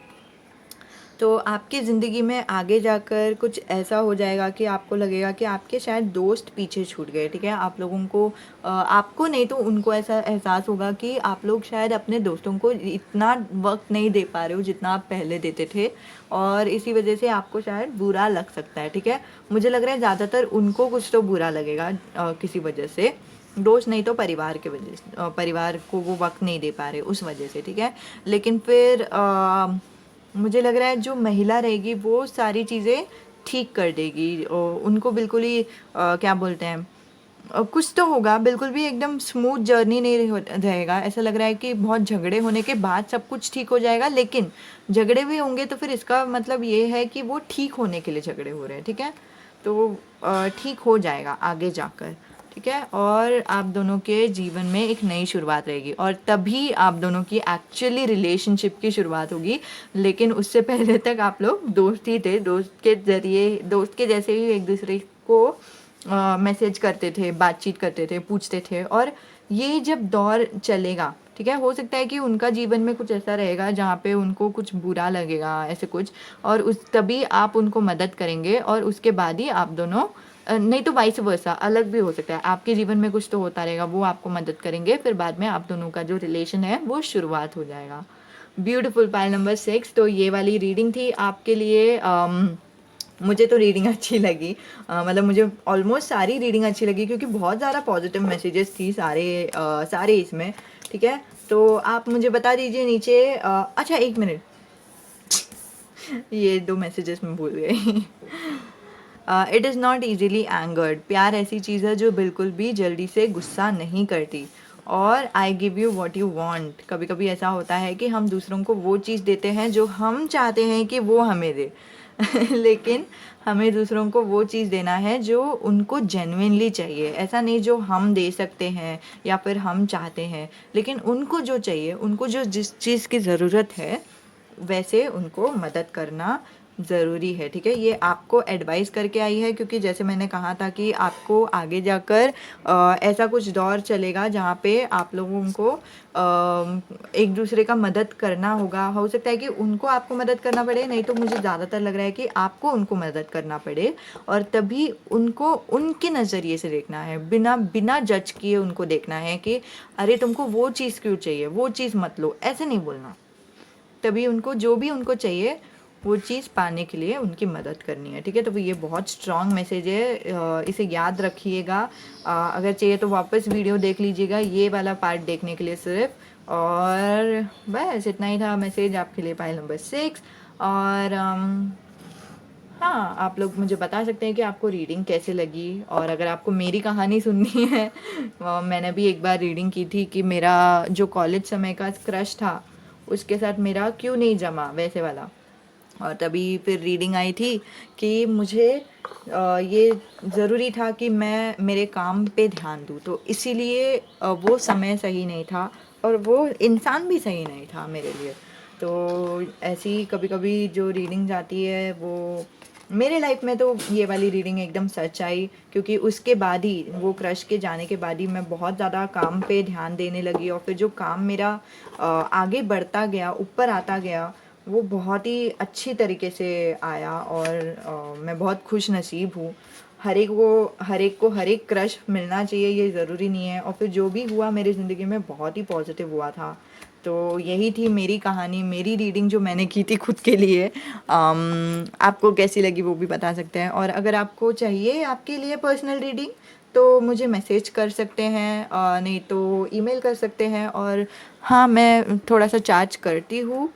तो आपकी ज़िंदगी में आगे जाकर कुछ ऐसा हो जाएगा कि आपको लगेगा कि आपके शायद दोस्त पीछे छूट गए। ठीक है, आप लोगों को आपको नहीं तो उनको ऐसा एहसास होगा कि आप लोग शायद अपने दोस्तों को इतना वक्त नहीं दे पा रहे हो जितना आप पहले देते थे, और इसी वजह से आपको शायद बुरा लग सकता है। ठीक है, मुझे लग रहा है ज़्यादातर उनको कुछ तो बुरा लगेगा किसी वजह से, दोस्त नहीं तो परिवार के वजह से, परिवार को वो वक्त नहीं दे पा रहे उस वजह से। ठीक है, लेकिन फिर मुझे लग रहा है जो महिला रहेगी वो सारी चीज़ें ठीक कर देगी, और उनको बिल्कुल ही क्या बोलते हैं, कुछ तो होगा, बिल्कुल भी एकदम स्मूथ जर्नी नहीं रहेगा। ऐसा लग रहा है कि बहुत झगड़े होने के बाद सब कुछ ठीक हो जाएगा, लेकिन झगड़े भी होंगे तो फिर इसका मतलब ये है कि वो ठीक होने के लिए झगड़े हो रहे हैं। ठीक है, तो ठीक हो जाएगा आगे जाकर। ठीक है, और आप दोनों के जीवन में एक नई शुरुआत रहेगी, और तभी आप दोनों की एक्चुअली रिलेशनशिप की शुरुआत होगी। लेकिन उससे पहले तक आप लोग दोस्त ही थे, दोस्त के ज़रिए, दोस्त के जैसे ही एक दूसरे को मैसेज करते थे, बातचीत करते थे, पूछते थे। और ये जब दौर चलेगा, ठीक है, हो सकता है कि उनका जीवन में कुछ ऐसा रहेगा जहाँ पे उनको कुछ बुरा लगेगा, ऐसे कुछ, और उस तभी आप उनको मदद करेंगे, और उसके बाद ही आप दोनों नहीं तो वाइस वर्सा अलग भी हो सकता है। आपके जीवन में कुछ तो होता रहेगा, वो आपको मदद करेंगे, फिर बाद में आप दोनों का जो रिलेशन है वो शुरुआत हो जाएगा। Beautiful, pile number 6। तो ये वाली रीडिंग थी आपके लिए। मुझे तो रीडिंग अच्छी लगी, मतलब मुझे ऑलमोस्ट सारी रीडिंग अच्छी लगी, क्योंकि बहुत ज़्यादा पॉजिटिव मैसेजेस थी सारे इसमें। ठीक है, तो आप मुझे बता दीजिए नीचे। अच्छा, एक मिनट, ये 2 मैसेजेस मैं भूल गई। It is not easily angered. प्यार ऐसी चीज़ है जो बिल्कुल भी जल्दी से गुस्सा नहीं करती। और I give you what you want. कभी कभी ऐसा होता है कि हम दूसरों को वो चीज़ देते हैं जो हम चाहते हैं कि वो हमें दे। लेकिन हमें दूसरों को वो चीज़ देना है जो उनको जेन्युइनली चाहिए, ऐसा नहीं जो हम दे सकते हैं या फिर हम चाहते हैं, लेकिन उनको जो चाहिए, उनको जो जिस चीज़ की ज़रूरत है वैसे उनको मदद करना ज़रूरी है। ठीक है, ये आपको एडवाइस करके आई है, क्योंकि जैसे मैंने कहा था कि आपको आगे जाकर ऐसा कुछ दौर चलेगा जहाँ पे आप लोगों को एक दूसरे का मदद करना होगा। हो सकता है कि उनको आपको मदद करना पड़े, नहीं तो मुझे ज़्यादातर लग रहा है कि आपको उनको मदद करना पड़े, और तभी उनको उनके नज़रिए से देखना है, बिना बिना जज किए उनको देखना है कि अरे तुमको वो चीज़ क्यों चाहिए, वो चीज़ मत लो, ऐसे नहीं बोलना। तभी उनको जो भी उनको चाहिए वो चीज़ पाने के लिए उनकी मदद करनी है। ठीक है, तो ये बहुत स्ट्रॉन्ग मैसेज है, इसे याद रखिएगा। अगर चाहिए तो वापस वीडियो देख लीजिएगा ये वाला पार्ट देखने के लिए सिर्फ। और बस इतना ही था मैसेज आपके लिए, पाइल नंबर 6। और हाँ, आप लोग मुझे बता सकते हैं कि आपको रीडिंग कैसे लगी, और अगर आपको मेरी कहानी सुननी है, मैंने भी एक बार रीडिंग की थी कि मेरा जो कॉलेज समय का क्रश था उसके साथ मेरा क्यों नहीं जमा, वैसे वाला। और तभी फिर रीडिंग आई थी कि मुझे ये ज़रूरी था कि मैं मेरे काम पे ध्यान दूँ, तो इसीलिए वो समय सही नहीं था, और वो इंसान भी सही नहीं था मेरे लिए। तो ऐसी कभी कभी जो रीडिंग्स आती है वो मेरे लाइफ में, तो ये वाली रीडिंग एकदम सच आई, क्योंकि उसके बाद ही, वो क्रश के जाने के बाद ही मैं बहुत ज़्यादा काम पे ध्यान देने लगी, और फिर जो काम मेरा आगे बढ़ता गया, ऊपर आता गया, वो बहुत ही अच्छी तरीके से आया। और मैं बहुत खुश नसीब हूँ। हर एक को हर एक क्रश मिलना चाहिए, ये ज़रूरी नहीं है। और फिर जो भी हुआ मेरी ज़िंदगी में बहुत ही पॉजिटिव हुआ था। तो यही थी मेरी कहानी, मेरी रीडिंग जो मैंने की थी खुद के लिए। आपको कैसी लगी वो भी बता सकते हैं, और अगर आपको चाहिए आपके लिए पर्सनल रीडिंग तो मुझे मैसेज कर सकते हैं, नहीं तो ईमेल कर सकते हैं। और हाँ, मैं थोड़ा सा चार्ज करती हूँ,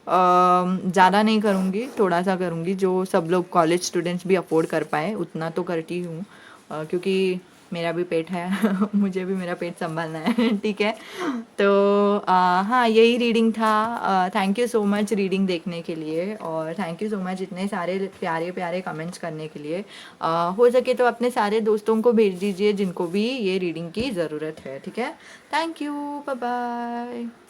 ज़्यादा नहीं करूँगी, थोड़ा सा करूँगी, जो सब लोग कॉलेज स्टूडेंट्स भी अफोर्ड कर पाए उतना तो करती हूँ, क्योंकि मेरा भी पेट है मुझे भी मेरा पेट संभालना है ठीक है। तो हाँ, यही रीडिंग था। Thank you so much reading देखने के लिए, और थैंक यू सो मच इतने सारे प्यारे प्यारे कमेंट्स करने के लिए। हो सके तो अपने सारे दोस्तों को भेज दीजिए जिनको भी ये रीडिंग की ज़रूरत है, ठीक है। Thank you, bye bye.